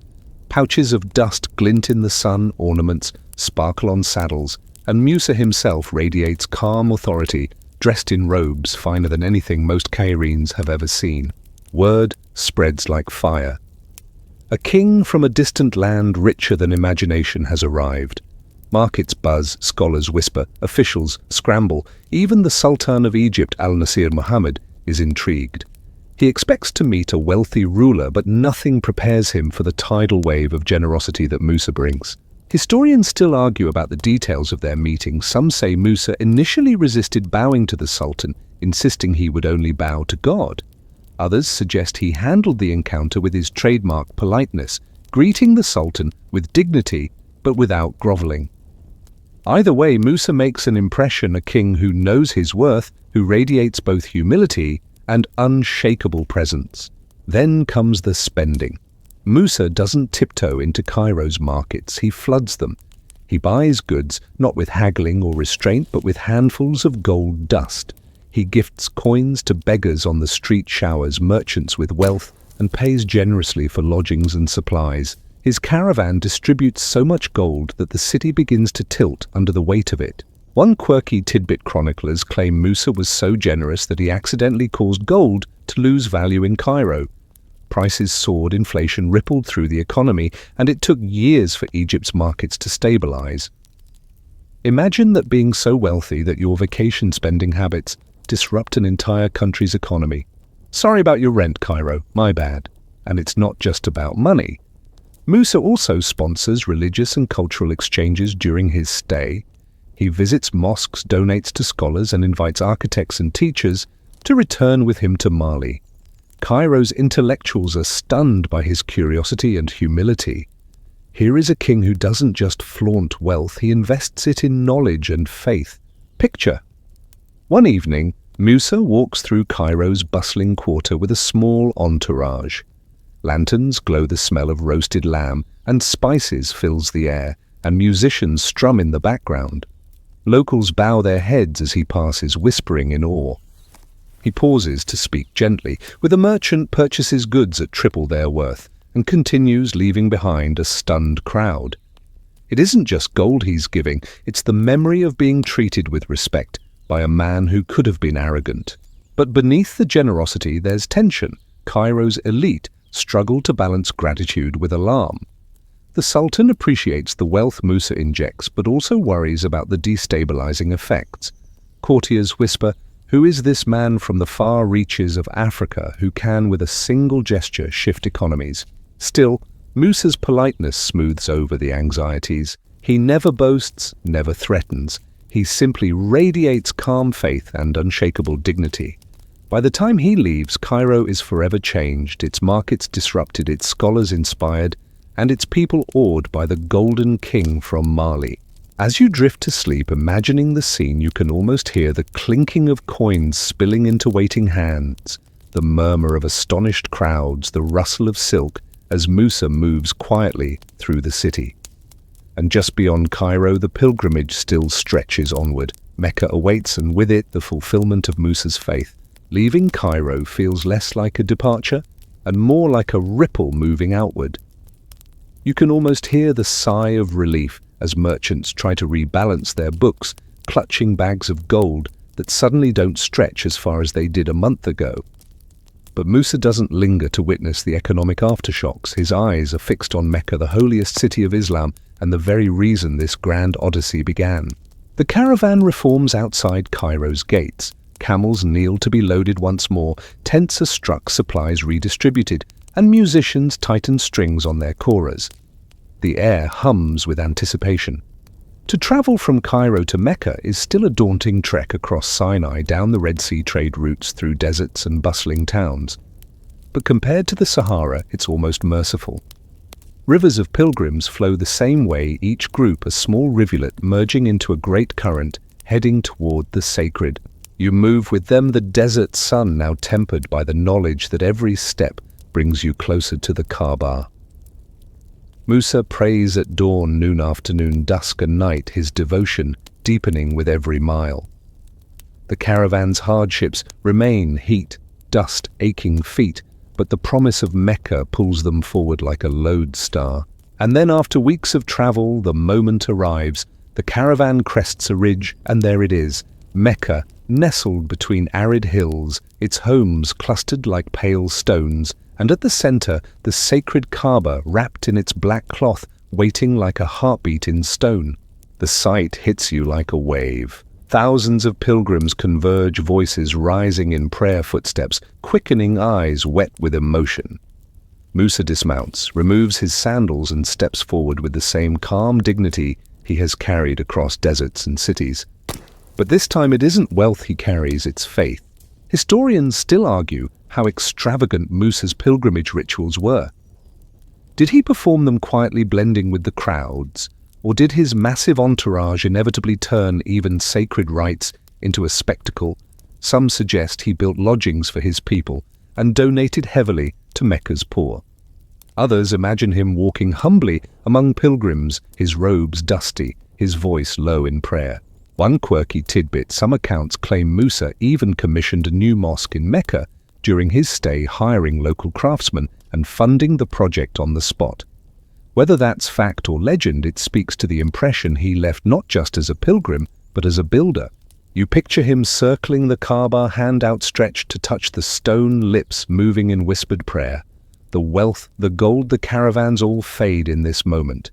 Pouches of dust glint in the sun, ornaments sparkle on saddles, and Musa himself radiates calm authority, dressed in robes finer than anything most Cairenes have ever seen. Word spreads like fire. A king from a distant land richer than imagination has arrived. Markets buzz, scholars whisper, officials scramble. Even the Sultan of Egypt, Al-Nasir Muhammad, is intrigued. He expects to meet a wealthy ruler, but nothing prepares him for the tidal wave of generosity that Musa brings. Historians still argue about the details of their meeting. Some say Musa initially resisted bowing to the Sultan, insisting he would only bow to God. Others suggest he handled the encounter with his trademark politeness, greeting the Sultan with dignity but without groveling. Either way, Musa makes an impression, a king who knows his worth, who radiates both humility and unshakable presence. Then comes the spending. Musa doesn't tiptoe into Cairo's markets, he floods them. He buys goods, not with haggling or restraint, but with handfuls of gold dust. He gifts coins to beggars on the street, showers merchants with wealth, and pays generously for lodgings and supplies. His caravan distributes so much gold that the city begins to tilt under the weight of it. One quirky tidbit chroniclers claim Musa was so generous that he accidentally caused gold to lose value in Cairo. Prices soared, inflation rippled through the economy, and it took years for Egypt's markets to stabilize. Imagine that being so wealthy that your vacation spending habits disrupt an entire country's economy. Sorry about your rent, Cairo, my bad. And it's not just about money. Musa also sponsors religious and cultural exchanges during his stay. He visits mosques, donates to scholars, and invites architects and teachers to return with him to Mali. Cairo's intellectuals are stunned by his curiosity and humility. Here is a king who doesn't just flaunt wealth, he invests it in knowledge and faith. Picture. One evening, Musa walks through Cairo's bustling quarter with a small entourage. Lanterns glow the smell of roasted lamb, and spices fills the air, and musicians strum in the background. Locals bow their heads as he passes, whispering in awe. He pauses to speak gently, with a merchant purchases goods at triple their worth, and continues, leaving behind a stunned crowd. It isn't just gold he's giving, it's the memory of being treated with respect by a man who could have been arrogant. But beneath the generosity there's tension. Cairo's elite struggle to balance gratitude with alarm. The Sultan appreciates the wealth Musa injects, but also worries about the destabilizing effects. Courtiers whisper, "Who is this man from the far reaches of Africa who can, with a single gesture, shift economies?" Still, Musa's politeness smooths over the anxieties. He never boasts, never threatens. He simply radiates calm faith and unshakable dignity. By the time he leaves, Cairo is forever changed, its markets disrupted, its scholars inspired, and its people awed by the Golden King from Mali. As you drift to sleep, imagining the scene, you can almost hear the clinking of coins spilling into waiting hands, the murmur of astonished crowds, the rustle of silk as Musa moves quietly through the city. And just beyond Cairo, the pilgrimage still stretches onward. Mecca awaits, and with it, the fulfillment of Musa's faith. Leaving Cairo feels less like a departure and more like a ripple moving outward. You can almost hear the sigh of relief as merchants try to rebalance their books, clutching bags of gold that suddenly don't stretch as far as they did a month ago. But Musa doesn't linger to witness the economic aftershocks. His eyes are fixed on Mecca, the holiest city of Islam, and the very reason this grand odyssey began. The caravan reforms outside Cairo's gates. Camels kneel to be loaded once more, tents are struck, supplies redistributed, and musicians tighten strings on their koras. The air hums with anticipation. To travel from Cairo to Mecca is still a daunting trek across Sinai, down the Red Sea trade routes, through deserts and bustling towns. But compared to the Sahara, it's almost merciful. Rivers of pilgrims flow the same way, each group a small rivulet merging into a great current, heading toward the sacred. You move with them, the desert sun now tempered by the knowledge that every step brings you closer to the Kaaba. Musa prays at dawn, noon, afternoon, dusk and night, his devotion deepening with every mile. The caravan's hardships remain: heat, dust, aching feet, but the promise of Mecca pulls them forward like a lodestar. And then, after weeks of travel, the moment arrives. The caravan crests a ridge, and there it is, Mecca, nestled between arid hills, its homes clustered like pale stones, and at the center, the sacred Kaaba wrapped in its black cloth, waiting like a heartbeat in stone. The sight hits you like a wave. Thousands of pilgrims converge, voices rising in prayer, footsteps, quickening eyes wet with emotion. Musa dismounts, removes his sandals and steps forward with the same calm dignity he has carried across deserts and cities. But this time it isn't wealth he carries, it's faith. Historians still argue how extravagant Musa's pilgrimage rituals were. Did he perform them quietly, blending with the crowds, or did his massive entourage inevitably turn even sacred rites into a spectacle? Some suggest he built lodgings for his people and donated heavily to Mecca's poor. Others imagine him walking humbly among pilgrims, his robes dusty, his voice low in prayer. One quirky tidbit: some accounts claim Musa even commissioned a new mosque in Mecca during his stay, hiring local craftsmen and funding the project on the spot. Whether that's fact or legend, it speaks to the impression he left not just as a pilgrim, but as a builder. You picture him circling the Kaaba, hand outstretched to touch the stone, lips moving in whispered prayer. The wealth, the gold, the caravans all fade in this moment.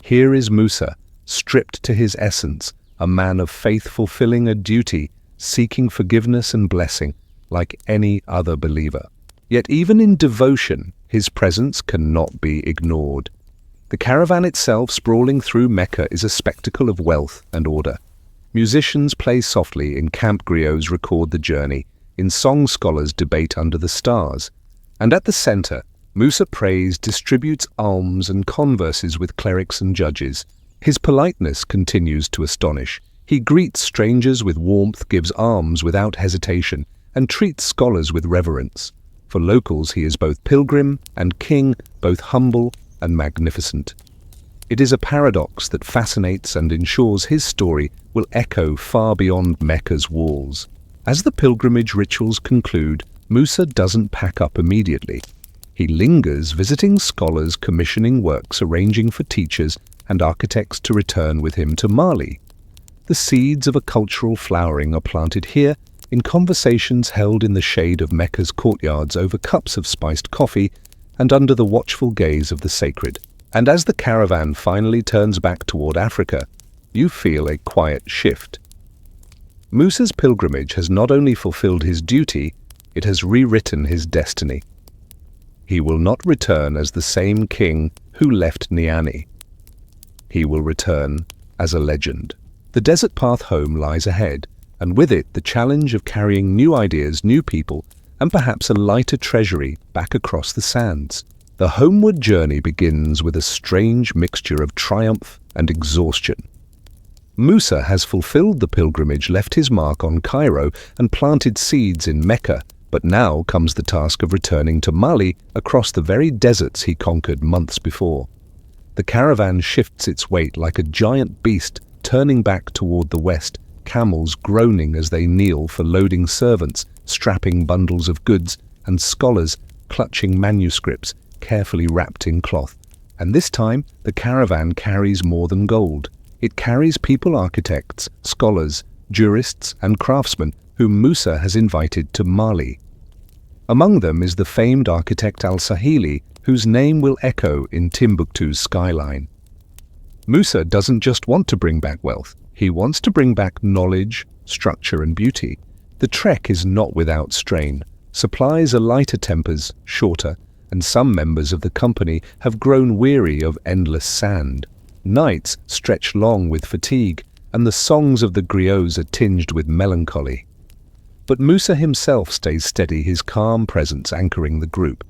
Here is Musa, stripped to his essence, a man of faith fulfilling a duty, seeking forgiveness and blessing like any other believer. Yet even in devotion, his presence cannot be ignored. The caravan itself, sprawling through Mecca, is a spectacle of wealth and order. Musicians play softly, in camp griots record the journey, in song scholars debate under the stars. And at the center, Musa prays, distributes alms and converses with clerics and judges. His politeness continues to astonish. He greets strangers with warmth, gives alms without hesitation, and treats scholars with reverence. For locals he is both pilgrim and king, both humble and magnificent. It is a paradox that fascinates and ensures his story will echo far beyond Mecca's walls. As the pilgrimage rituals conclude, Musa doesn't pack up immediately. He lingers, visiting scholars, commissioning works, arranging for teachers and architects to return with him to Mali. The seeds of a cultural flowering are planted here, in conversations held in the shade of Mecca's courtyards over cups of spiced coffee and under the watchful gaze of the sacred. And as the caravan finally turns back toward Africa, you feel a quiet shift. Musa's pilgrimage has not only fulfilled his duty, it has rewritten his destiny. He will not return as the same king who left Niani. He will return as a legend. The desert path home lies ahead, and with it the challenge of carrying new ideas, new people, and perhaps a lighter treasury back across the sands. The homeward journey begins with a strange mixture of triumph and exhaustion. Musa has fulfilled the pilgrimage, left his mark on Cairo, and planted seeds in Mecca, but now comes the task of returning to Mali across the very deserts he conquered months before. The caravan shifts its weight like a giant beast, turning back toward the west, camels groaning as they kneel for loading servants, strapping bundles of goods, and scholars clutching manuscripts carefully wrapped in cloth. And this time, the caravan carries more than gold. It carries people, architects, scholars, jurists, and craftsmen whom Musa has invited to Mali. Among them is the famed architect Al-Sahili, whose name will echo in Timbuktu's skyline. Musa doesn't just want to bring back wealth, he wants to bring back knowledge, structure and beauty. The trek is not without strain. Supplies are lighter tempers, shorter, and some members of the company have grown weary of endless sand. Nights stretch long with fatigue, and the songs of the griots are tinged with melancholy. But Musa himself stays steady, his calm presence anchoring the group.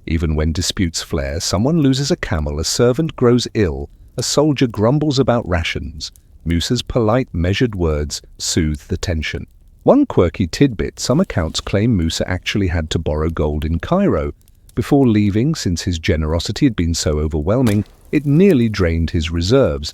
Even when disputes flare, someone loses a camel, a servant grows ill, a soldier grumbles about rations. Musa's polite, measured words soothe the tension. One quirky tidbit: some accounts claim Musa actually had to borrow gold in Cairo. Before leaving, since his generosity had been so overwhelming, it nearly drained his reserves.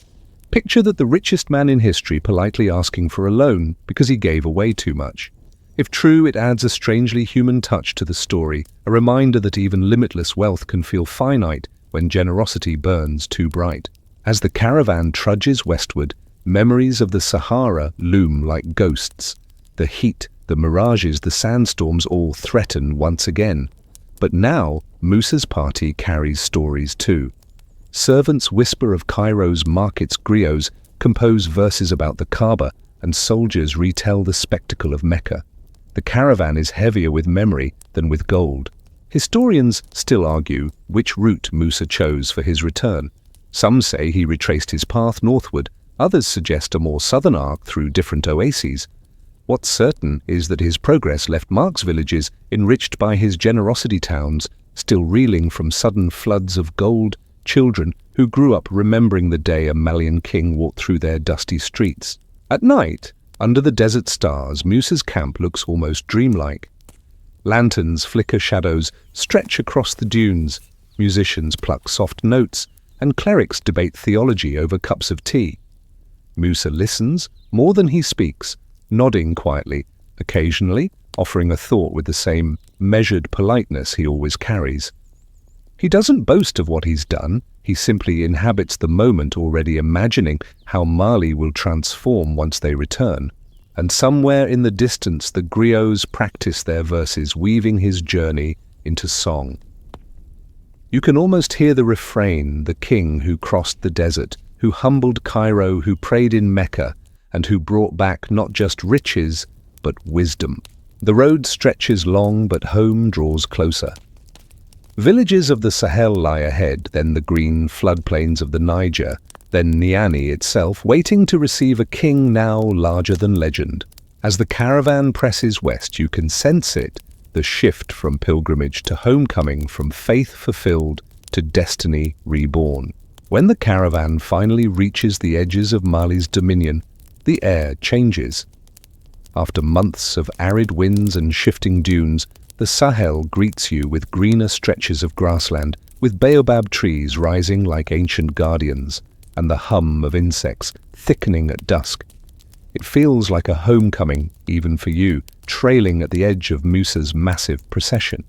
Picture that the richest man in history politely asking for a loan because he gave away too much. If true, it adds a strangely human touch to the story, a reminder that even limitless wealth can feel finite when generosity burns too bright. As the caravan trudges westward, memories of the Sahara loom like ghosts. The heat, the mirages, the sandstorms all threaten once again. But now, Musa's party carries stories too. Servants whisper of Cairo's markets, griots compose verses about the Kaaba, and soldiers retell the spectacle of Mecca. The caravan is heavier with memory than with gold. Historians still argue which route Musa chose for his return. Some say he retraced his path northward, others suggest a more southern arc through different oases. What's certain is that his progress left Mark's villages enriched by his generosity, towns still reeling from sudden floods of gold, children who grew up remembering the day a Malian king walked through their dusty streets. At night, under the desert stars, Musa's camp looks almost dreamlike. Lanterns flicker, shadows stretch across the dunes, musicians pluck soft notes, and clerics debate theology over cups of tea. Musa listens more than he speaks, nodding quietly, occasionally offering a thought with the same measured politeness he always carries. He doesn't boast of what he's done, he simply inhabits the moment, already imagining how Mali will transform once they return. And somewhere in the distance the griots practice their verses, weaving his journey into song. You can almost hear the refrain: the king who crossed the desert, who humbled Cairo, who prayed in Mecca, and who brought back not just riches, but wisdom. The road stretches long, but home draws closer. Villages of the Sahel lie ahead, then the green floodplains of the Niger, then Niani itself, waiting to receive a king now larger than legend. As the caravan presses west, you can sense it, the shift from pilgrimage to homecoming, from faith fulfilled to destiny reborn. When the caravan finally reaches the edges of Mali's dominion, the air changes. After months of arid winds and shifting dunes, the Sahel greets you with greener stretches of grassland, with baobab trees rising like ancient guardians, and the hum of insects thickening at dusk. It feels like a homecoming, even for you, trailing at the edge of Musa's massive procession.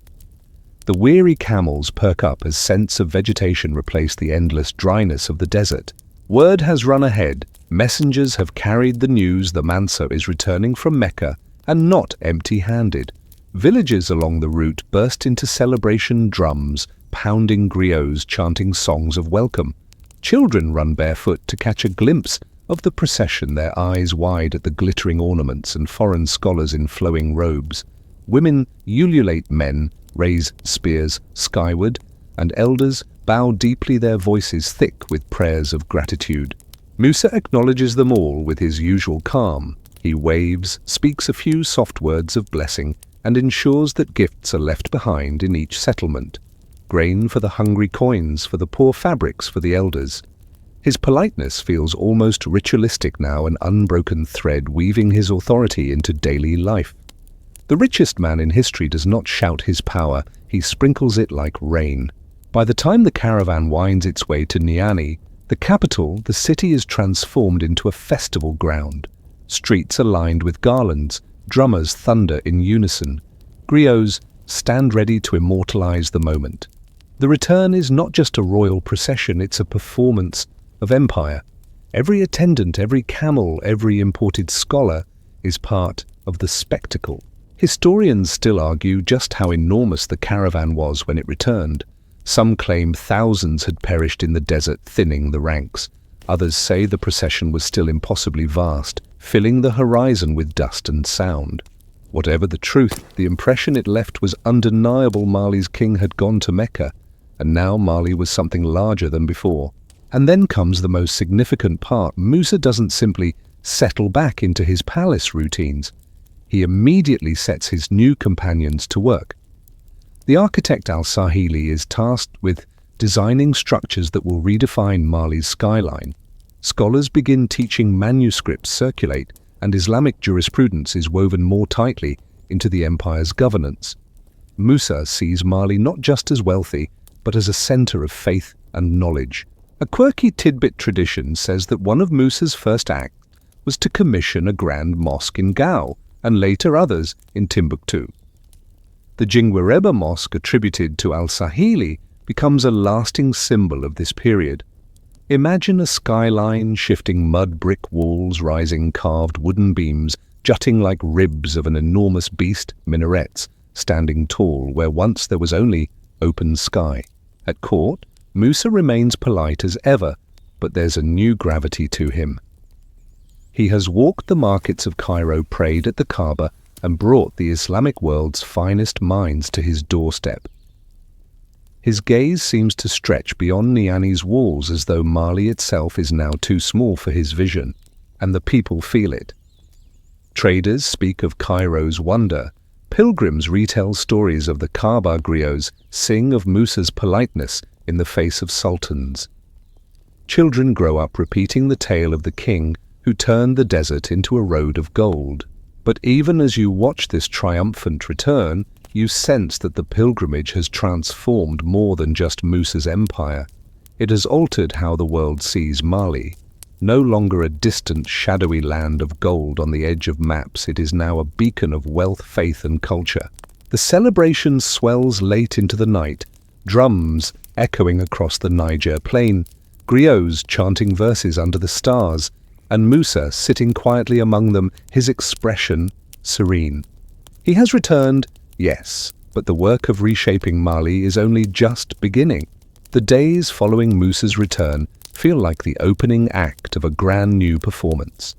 The weary camels perk up as scents of vegetation replace the endless dryness of the desert. Word has run ahead. Messengers have carried the news: the Mansa is returning from Mecca, and not empty-handed. Villages along the route burst into celebration, drums pounding, griots chanting songs of welcome. Children run barefoot to catch a glimpse of the procession, their eyes wide at the glittering ornaments and foreign scholars in flowing robes. Women ululate, men raise spears skyward, and elders bow deeply, their voices thick with prayers of gratitude. Musa acknowledges them all with his usual calm. He waves, speaks a few soft words of blessing, and ensures that gifts are left behind in each settlement. Grain for the hungry, coins for the poor, fabrics for the elders. His politeness feels almost ritualistic now, an unbroken thread weaving his authority into daily life. The richest man in history does not shout his power, he sprinkles it like rain. By the time the caravan winds its way to Niani, the capital, the city is transformed into a festival ground. Streets are lined with garlands, drummers thunder in unison. Griots stand ready to immortalize the moment. The return is not just a royal procession, it's a performance of empire. Every attendant, every camel, every imported scholar is part of the spectacle. Historians still argue just how enormous the caravan was when it returned. Some claim thousands had perished in the desert, thinning the ranks. Others say the procession was still impossibly vast, filling the horizon with dust and sound. Whatever the truth, the impression it left was undeniable. Mali's king had gone to Mecca, and now Mali was something larger than before. And then comes the most significant part. Musa doesn't simply settle back into his palace routines. He immediately sets his new companions to work. The architect al-Sahili is tasked with designing structures that will redefine Mali's skyline. Scholars begin teaching manuscripts circulate, and Islamic jurisprudence is woven more tightly into the empire's governance. Musa sees Mali not just as wealthy, but as a center of faith and knowledge. A quirky tidbit tradition says that one of Musa's first acts was to commission a grand mosque in Gao, and later others in Timbuktu. The Jingwareba Mosque, attributed to al-Sahili, becomes a lasting symbol of this period. Imagine a skyline, shifting mud brick walls, rising carved wooden beams, jutting like ribs of an enormous beast, minarets, standing tall where once there was only open sky. At court, Musa remains polite as ever, but there's a new gravity to him. He has walked the markets of Cairo, prayed at the Kaaba, and brought the Islamic world's finest minds to his doorstep. His gaze seems to stretch beyond Niani's walls, as though Mali itself is now too small for his vision, and the people feel it. Traders speak of Cairo's wonder. Pilgrims retell stories of the Kaaba. Griots sing of Musa's politeness in the face of sultans. Children grow up repeating the tale of the king who turned the desert into a road of gold. But even as you watch this triumphant return, you sense that the pilgrimage has transformed more than just Musa's empire. It has altered how the world sees Mali. No longer a distant, shadowy land of gold on the edge of maps, it is now a beacon of wealth, faith, and culture. The celebration swells late into the night, drums echoing across the Niger plain, griots chanting verses under the stars, and Musa sitting quietly among them, his expression serene. He has returned, yes, but the work of reshaping Mali is only just beginning. The days following Musa's return feel like the opening act of a brand new performance.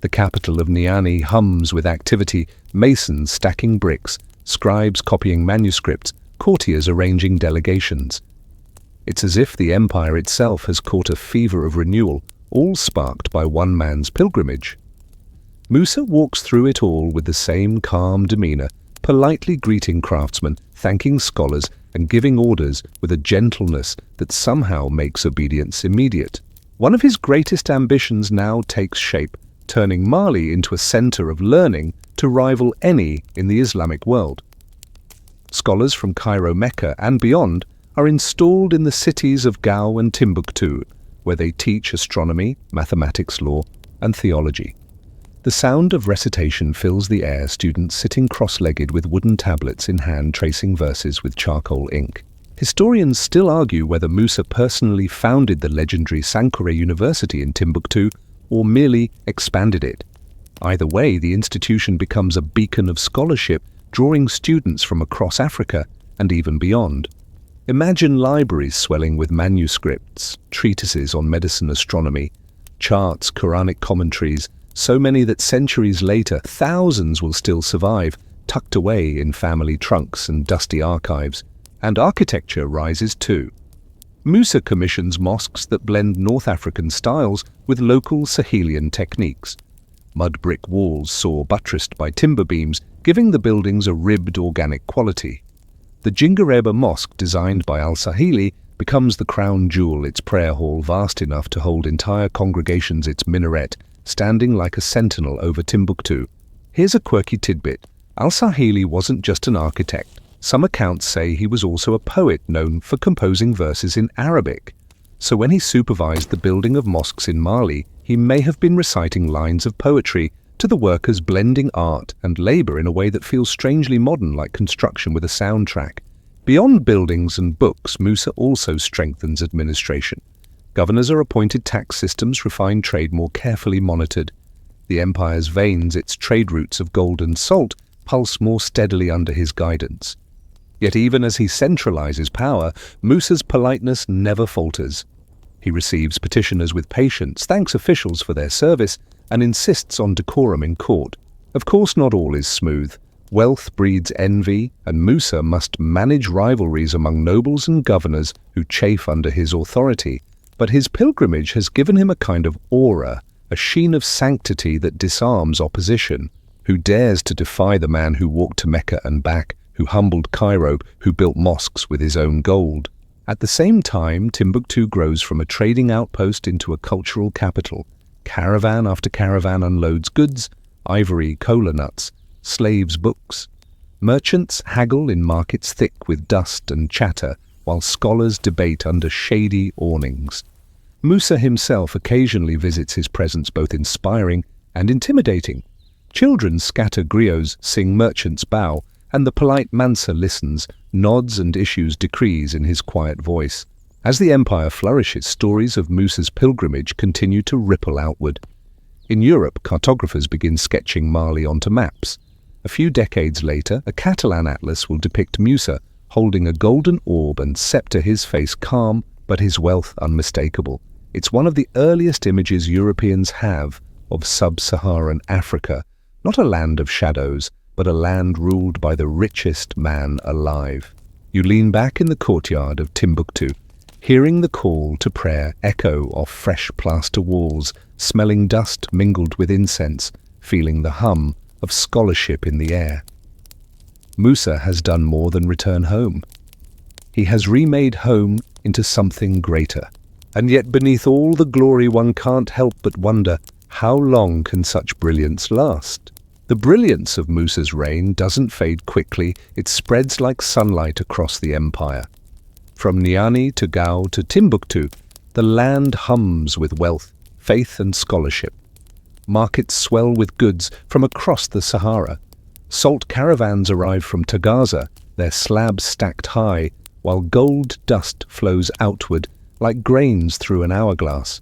The capital of Niani hums with activity, masons stacking bricks, scribes copying manuscripts, courtiers arranging delegations. It's as if the empire itself has caught a fever of renewal, all sparked by one man's pilgrimage. Musa walks through it all with the same calm demeanor, politely greeting craftsmen, thanking scholars, and giving orders with a gentleness that somehow makes obedience immediate. One of his greatest ambitions now takes shape, turning Mali into a center of learning to rival any in the Islamic world. Scholars from Cairo, Mecca, and beyond are installed in the cities of Gao and Timbuktu, where they teach astronomy, mathematics, law, and theology. The sound of recitation fills the air, students sitting cross-legged with wooden tablets in hand tracing verses with charcoal ink. Historians still argue whether Musa personally founded the legendary Sankore University in Timbuktu or merely expanded it. Either way, the institution becomes a beacon of scholarship, drawing students from across Africa and even beyond. Imagine libraries swelling with manuscripts, treatises on medicine, astronomy, charts, Quranic commentaries, so many that centuries later thousands will still survive, tucked away in family trunks and dusty archives. And architecture rises too. Musa commissions mosques that blend North African styles with local Sahelian techniques. Mud brick walls soar buttressed by timber beams, giving the buildings a ribbed organic quality. The Jingwareba Mosque, designed by al-Sahili, becomes the crown jewel, its prayer hall vast enough to hold entire congregations, its minaret standing like a sentinel over Timbuktu. Here's a quirky tidbit. Al-Sahili wasn't just an architect. Some accounts say he was also a poet known for composing verses in Arabic. So when he supervised the building of mosques in Mali, he may have been reciting lines of poetry to the workers, blending art and labor in a way that feels strangely modern, like construction with a soundtrack. Beyond buildings and books, Musa also strengthens administration. Governors are appointed, tax systems refined, trade more carefully monitored. The empire's veins, its trade routes of gold and salt, pulse more steadily under his guidance. Yet even as he centralizes power, Musa's politeness never falters. He receives petitioners with patience, thanks officials for their service, and insists on decorum in court. Of course, not all is smooth. Wealth breeds envy, and Musa must manage rivalries among nobles and governors who chafe under his authority. But his pilgrimage has given him a kind of aura, a sheen of sanctity that disarms opposition. Who dares to defy the man who walked to Mecca and back, who humbled Cairo, who built mosques with his own gold? At the same time, Timbuktu grows from a trading outpost into a cultural capital. Caravan after caravan unloads goods, ivory, cola nuts, slaves' books. Merchants haggle in markets thick with dust and chatter, while scholars debate under shady awnings. Musa himself occasionally visits his presence both inspiring and intimidating. Children scatter griots, sing merchants bow, and the polite Mansa listens, nods and issues decrees in his quiet voice. As the empire flourishes, stories of Musa's pilgrimage continue to ripple outward. In Europe, cartographers begin sketching Mali onto maps. A few decades later, a Catalan atlas will depict Musa holding a golden orb and scepter, his face calm, but his wealth unmistakable. It's one of the earliest images Europeans have of sub-Saharan Africa, not a land of shadows, but a land ruled by the richest man alive. You lean back in the courtyard of Timbuktu, hearing the call to prayer echo off fresh plaster walls, smelling dust mingled with incense, feeling the hum of scholarship in the air. Musa has done more than return home. He has remade home into something greater. And yet beneath all the glory one can't help but wonder, how long can such brilliance last? The brilliance of Musa's reign doesn't fade quickly, it spreads like sunlight across the empire. From Niani to Gao to Timbuktu, the land hums with wealth, faith and scholarship. Markets swell with goods from across the Sahara. Salt caravans arrive from Tagaza, their slabs stacked high, while gold dust flows outward like grains through an hourglass.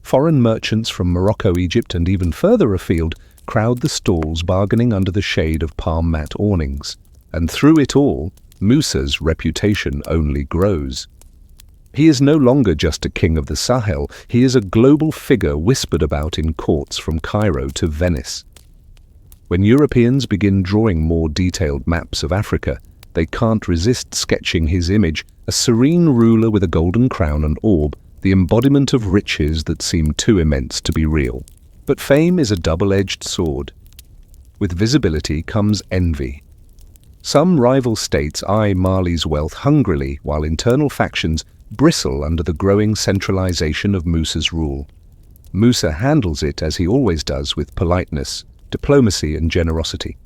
Foreign merchants from Morocco, Egypt, and even further afield crowd the stalls, bargaining under the shade of palm mat awnings. And through it all, Musa's reputation only grows. He is no longer just a king of the Sahel, he is a global figure whispered about in courts from Cairo to Venice. When Europeans begin drawing more detailed maps of Africa, they can't resist sketching his image, a serene ruler with a golden crown and orb, the embodiment of riches that seem too immense to be real. But fame is a double-edged sword. With visibility comes envy. Some rival states eye Mali's wealth hungrily, while internal factions bristle under the growing centralization of Musa's rule. Musa handles it, as he always does, with politeness, diplomacy and generosity.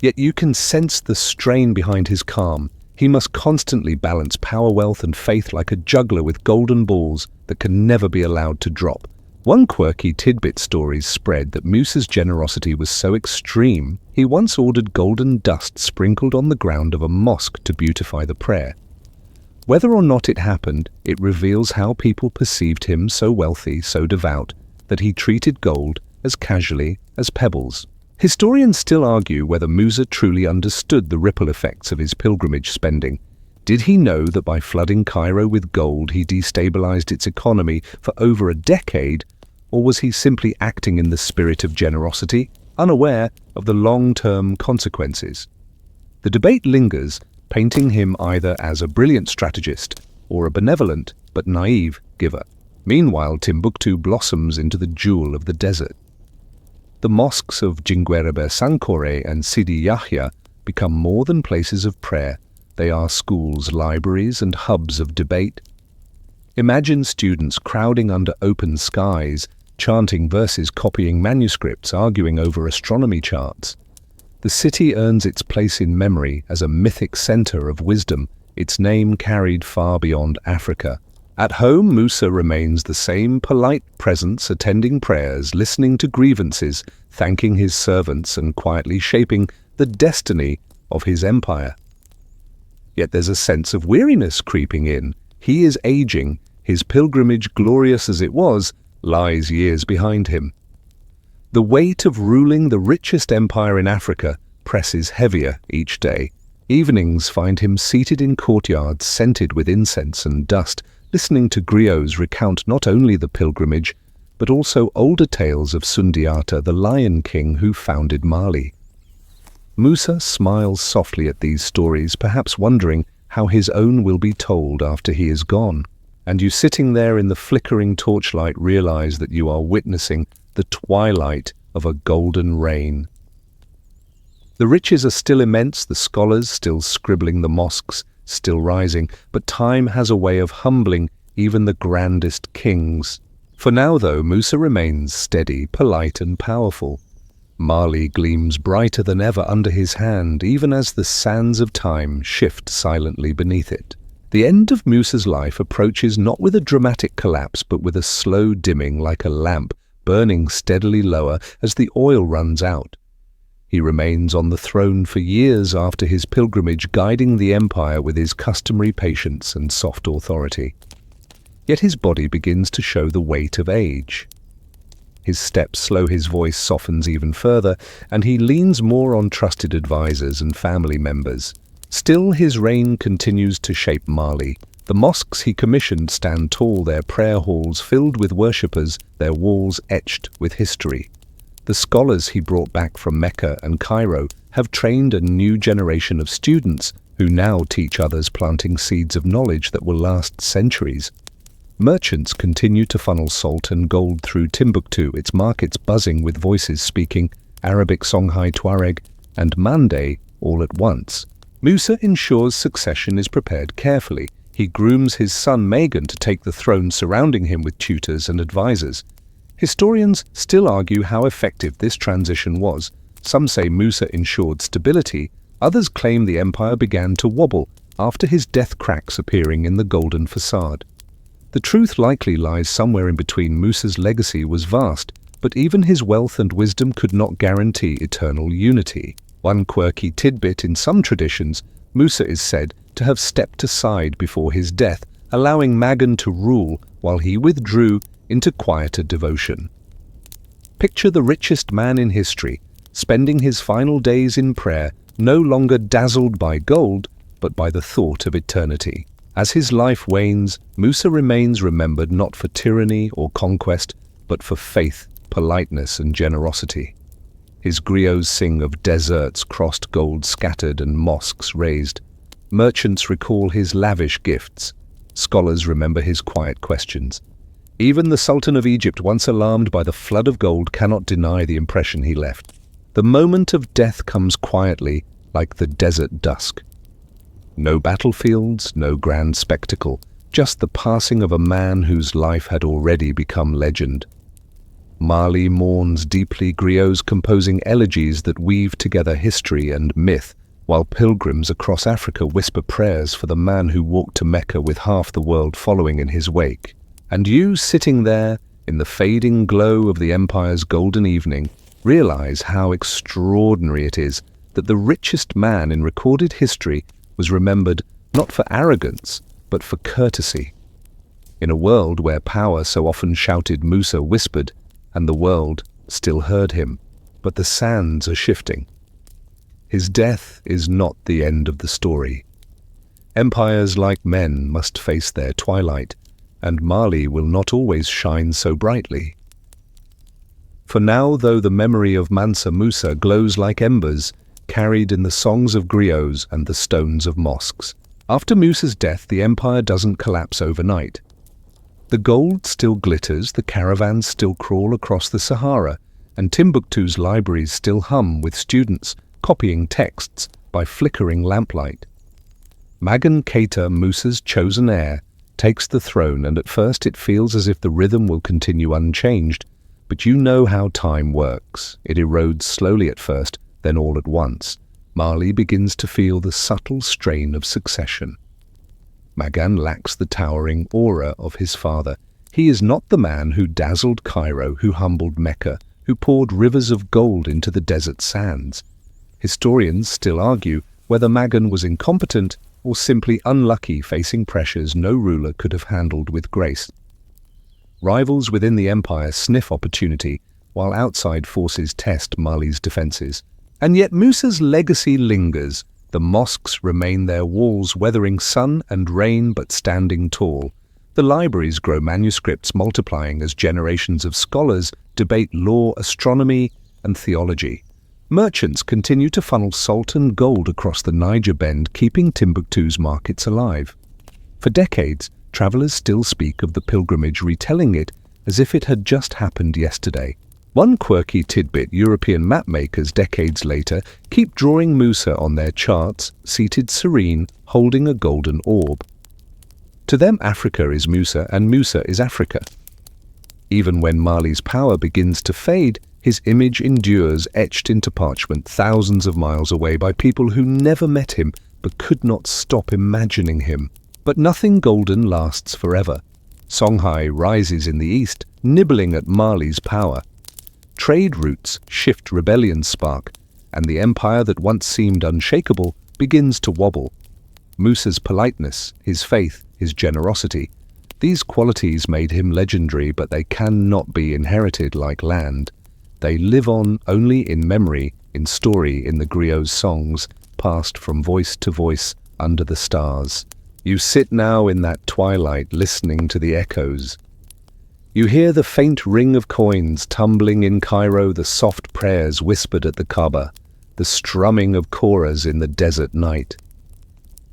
Yet you can sense the strain behind his calm. He must constantly balance power, wealth and faith like a juggler with golden balls that can never be allowed to drop. One quirky tidbit stories spread that Musa's generosity was so extreme, he once ordered golden dust sprinkled on the ground of a mosque to beautify the prayer. Whether or not it happened, it reveals how people perceived him, so wealthy, so devout, that he treated gold as casually as pebbles. Historians still argue whether Musa truly understood the ripple effects of his pilgrimage spending. Did he know that by flooding Cairo with gold he destabilized its economy for over a decade, or was he simply acting in the spirit of generosity, unaware of the long-term consequences? The debate lingers, painting him either as a brilliant strategist or a benevolent but naive giver. Meanwhile, Timbuktu blossoms into the jewel of the desert. The mosques of Jinguerebe Sankore and Sidi Yahya become more than places of prayer. They are schools, libraries, and hubs of debate. Imagine students crowding under open skies, chanting verses, copying manuscripts, arguing over astronomy charts. The city earns its place in memory as a mythic center of wisdom, its name carried far beyond Africa. At home, Musa remains the same polite presence, attending prayers, listening to grievances, thanking his servants, and quietly shaping the destiny of his empire. Yet there's a sense of weariness creeping in. He is aging. His pilgrimage, glorious as it was, lies years behind him. The weight of ruling the richest empire in Africa presses heavier each day. Evenings find him seated in courtyards scented with incense and dust, listening to griots recount not only the pilgrimage, but also older tales of Sundiata, the Lion King who founded Mali. Musa smiles softly at these stories, perhaps wondering how his own will be told after he is gone. And you sitting there in the flickering torchlight realize that you are witnessing the twilight of a golden reign. The riches are still immense, the scholars still scribbling, the mosques still rising, but time has a way of humbling even the grandest kings. For now, though, Musa remains steady, polite and powerful. Mali gleams brighter than ever under his hand, even as the sands of time shift silently beneath it. The end of Musa's life approaches not with a dramatic collapse, but with a slow dimming, like a lamp burning steadily lower as the oil runs out. He remains on the throne for years after his pilgrimage, guiding the empire with his customary patience and soft authority. Yet his body begins to show the weight of age. His steps slow, his voice softens even further, and he leans more on trusted advisors and family members. Still, his reign continues to shape Mali. The mosques he commissioned stand tall, their prayer halls filled with worshippers, their walls etched with history. The scholars he brought back from Mecca and Cairo have trained a new generation of students who now teach others, planting seeds of knowledge that will last centuries. Merchants continue to funnel salt and gold through Timbuktu, its markets buzzing with voices speaking Arabic, Songhai, Tuareg, and Mande all at once. Musa ensures succession is prepared carefully. He grooms his son Magan to take the throne, surrounding him with tutors and advisors. Historians still argue how effective this transition was. Some say Musa ensured stability, others claim the empire began to wobble after his death, cracks appearing in the golden facade. The truth likely lies somewhere in between. Musa's legacy was vast, but even his wealth and wisdom could not guarantee eternal unity. One quirky tidbit: in some traditions, Musa is said to have stepped aside before his death, allowing Magan to rule while he withdrew into quieter devotion. Picture the richest man in history, spending his final days in prayer, no longer dazzled by gold, but by the thought of eternity. As his life wanes, Musa remains remembered not for tyranny or conquest, but for faith, politeness and generosity. His griots sing of deserts crossed, gold scattered and mosques raised. Merchants recall his lavish gifts. Scholars remember his quiet questions. Even the Sultan of Egypt, once alarmed by the flood of gold, cannot deny the impression he left. The moment of death comes quietly, like the desert dusk. No battlefields, no grand spectacle, just the passing of a man whose life had already become legend. Mali mourns deeply, griots composing elegies that weave together history and myth, while pilgrims across Africa whisper prayers for the man who walked to Mecca with half the world following in his wake. And you, sitting there in the fading glow of the empire's golden evening, realize how extraordinary it is that the richest man in recorded history was remembered not for arrogance, but for courtesy. In a world where power so often shouted, Musa whispered, and the world still heard him. But the sands are shifting. His death is not the end of the story. Empires, like men, must face their twilight, and Mali will not always shine so brightly. For now, though, the memory of Mansa Musa glows like embers, carried in the songs of griots and the stones of mosques. After Musa's death, the empire doesn't collapse overnight. The gold still glitters, the caravans still crawl across the Sahara, and Timbuktu's libraries still hum with students copying texts by flickering lamplight. Magan Keita, Musa's chosen heir, takes the throne, and at first it feels as if the rhythm will continue unchanged. But you know how time works. It erodes slowly at first, then all at once. Mali begins to feel the subtle strain of succession. Magan lacks the towering aura of his father. He is not the man who dazzled Cairo, who humbled Mecca, who poured rivers of gold into the desert sands. Historians still argue whether Magan was incompetent or simply unlucky, facing pressures no ruler could have handled with grace. Rivals within the empire sniff opportunity, while outside forces test Mali's defenses. And yet Musa's legacy lingers. The mosques remain their walls, weathering sun and rain but standing tall. The libraries grow, manuscripts multiplying as generations of scholars debate law, astronomy, and theology. Merchants continue to funnel salt and gold across the Niger Bend, keeping Timbuktu's markets alive. For decades, travelers still speak of the pilgrimage, retelling it as if it had just happened yesterday. One quirky tidbit: European mapmakers decades later keep drawing Musa on their charts, seated serene, holding a golden orb. To them, Africa is Musa and Musa is Africa. Even when Mali's power begins to fade, his image endures, etched into parchment thousands of miles away by people who never met him but could not stop imagining him. But nothing golden lasts forever. Songhai rises in the east, nibbling at Mali's power. Trade routes shift, rebellions spark, and the empire that once seemed unshakable begins to wobble. Musa's politeness, his faith, his generosity, these qualities made him legendary, but they cannot be inherited like land. They live on only in memory, in story, in the griot's songs, passed from voice to voice under the stars. You sit now in that twilight, listening to the echoes. You hear the faint ring of coins tumbling in Cairo, the soft prayers whispered at the Kaaba, the strumming of choras in the desert night.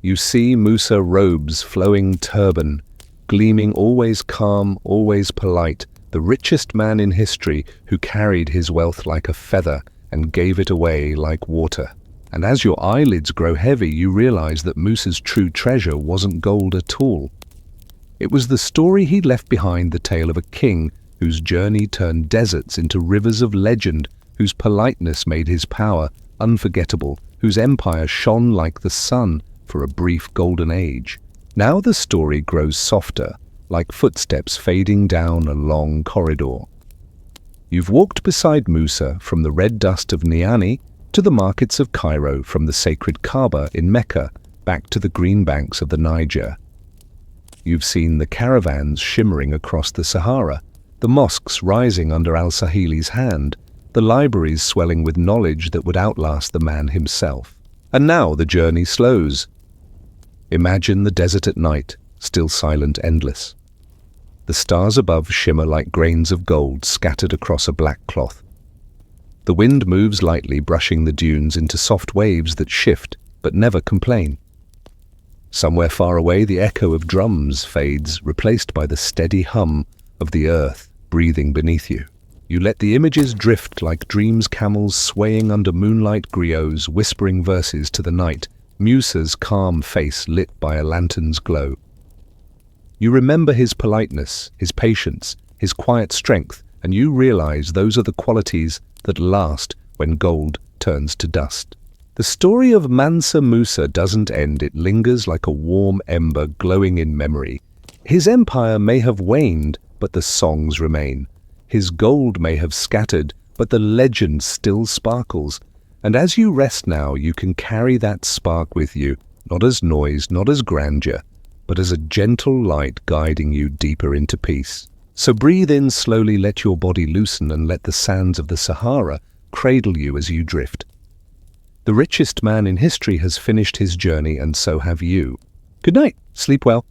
You see Musa, robes, flowing turban, gleaming, always calm, always polite, the richest man in history who carried his wealth like a feather and gave it away like water. And as your eyelids grow heavy, you realize that Musa's true treasure wasn't gold at all. It was the story he'd left behind, the tale of a king whose journey turned deserts into rivers of legend, whose politeness made his power unforgettable, whose empire shone like the sun for a brief golden age. Now the story grows softer, like footsteps fading down a long corridor. You've walked beside Musa from the red dust of Niani to the markets of Cairo, from the sacred Kaaba in Mecca back to the green banks of the Niger. You've seen the caravans shimmering across the Sahara, the mosques rising under al-Sahili's hand, the libraries swelling with knowledge that would outlast the man himself. And now the journey slows. Imagine the desert at night, still silent, endless. The stars above shimmer like grains of gold scattered across a black cloth. The wind moves lightly, brushing the dunes into soft waves that shift but never complain. Somewhere far away, the echo of drums fades, replaced by the steady hum of the earth breathing beneath you. You let the images drift like dreams, camels swaying under moonlight, griots whispering verses to the night, Musa's calm face lit by a lantern's glow. You remember his politeness, his patience, his quiet strength, and you realize those are the qualities that last when gold turns to dust. The story of Mansa Musa doesn't end. It lingers like a warm ember glowing in memory. His empire may have waned, but the songs remain. His gold may have scattered, but the legend still sparkles. And as you rest now, you can carry that spark with you, not as noise, not as grandeur, but as a gentle light guiding you deeper into peace. So breathe in slowly, let your body loosen, and let the sands of the Sahara cradle you as you drift. The richest man in history has finished his journey, and so have you. Good night. Sleep well.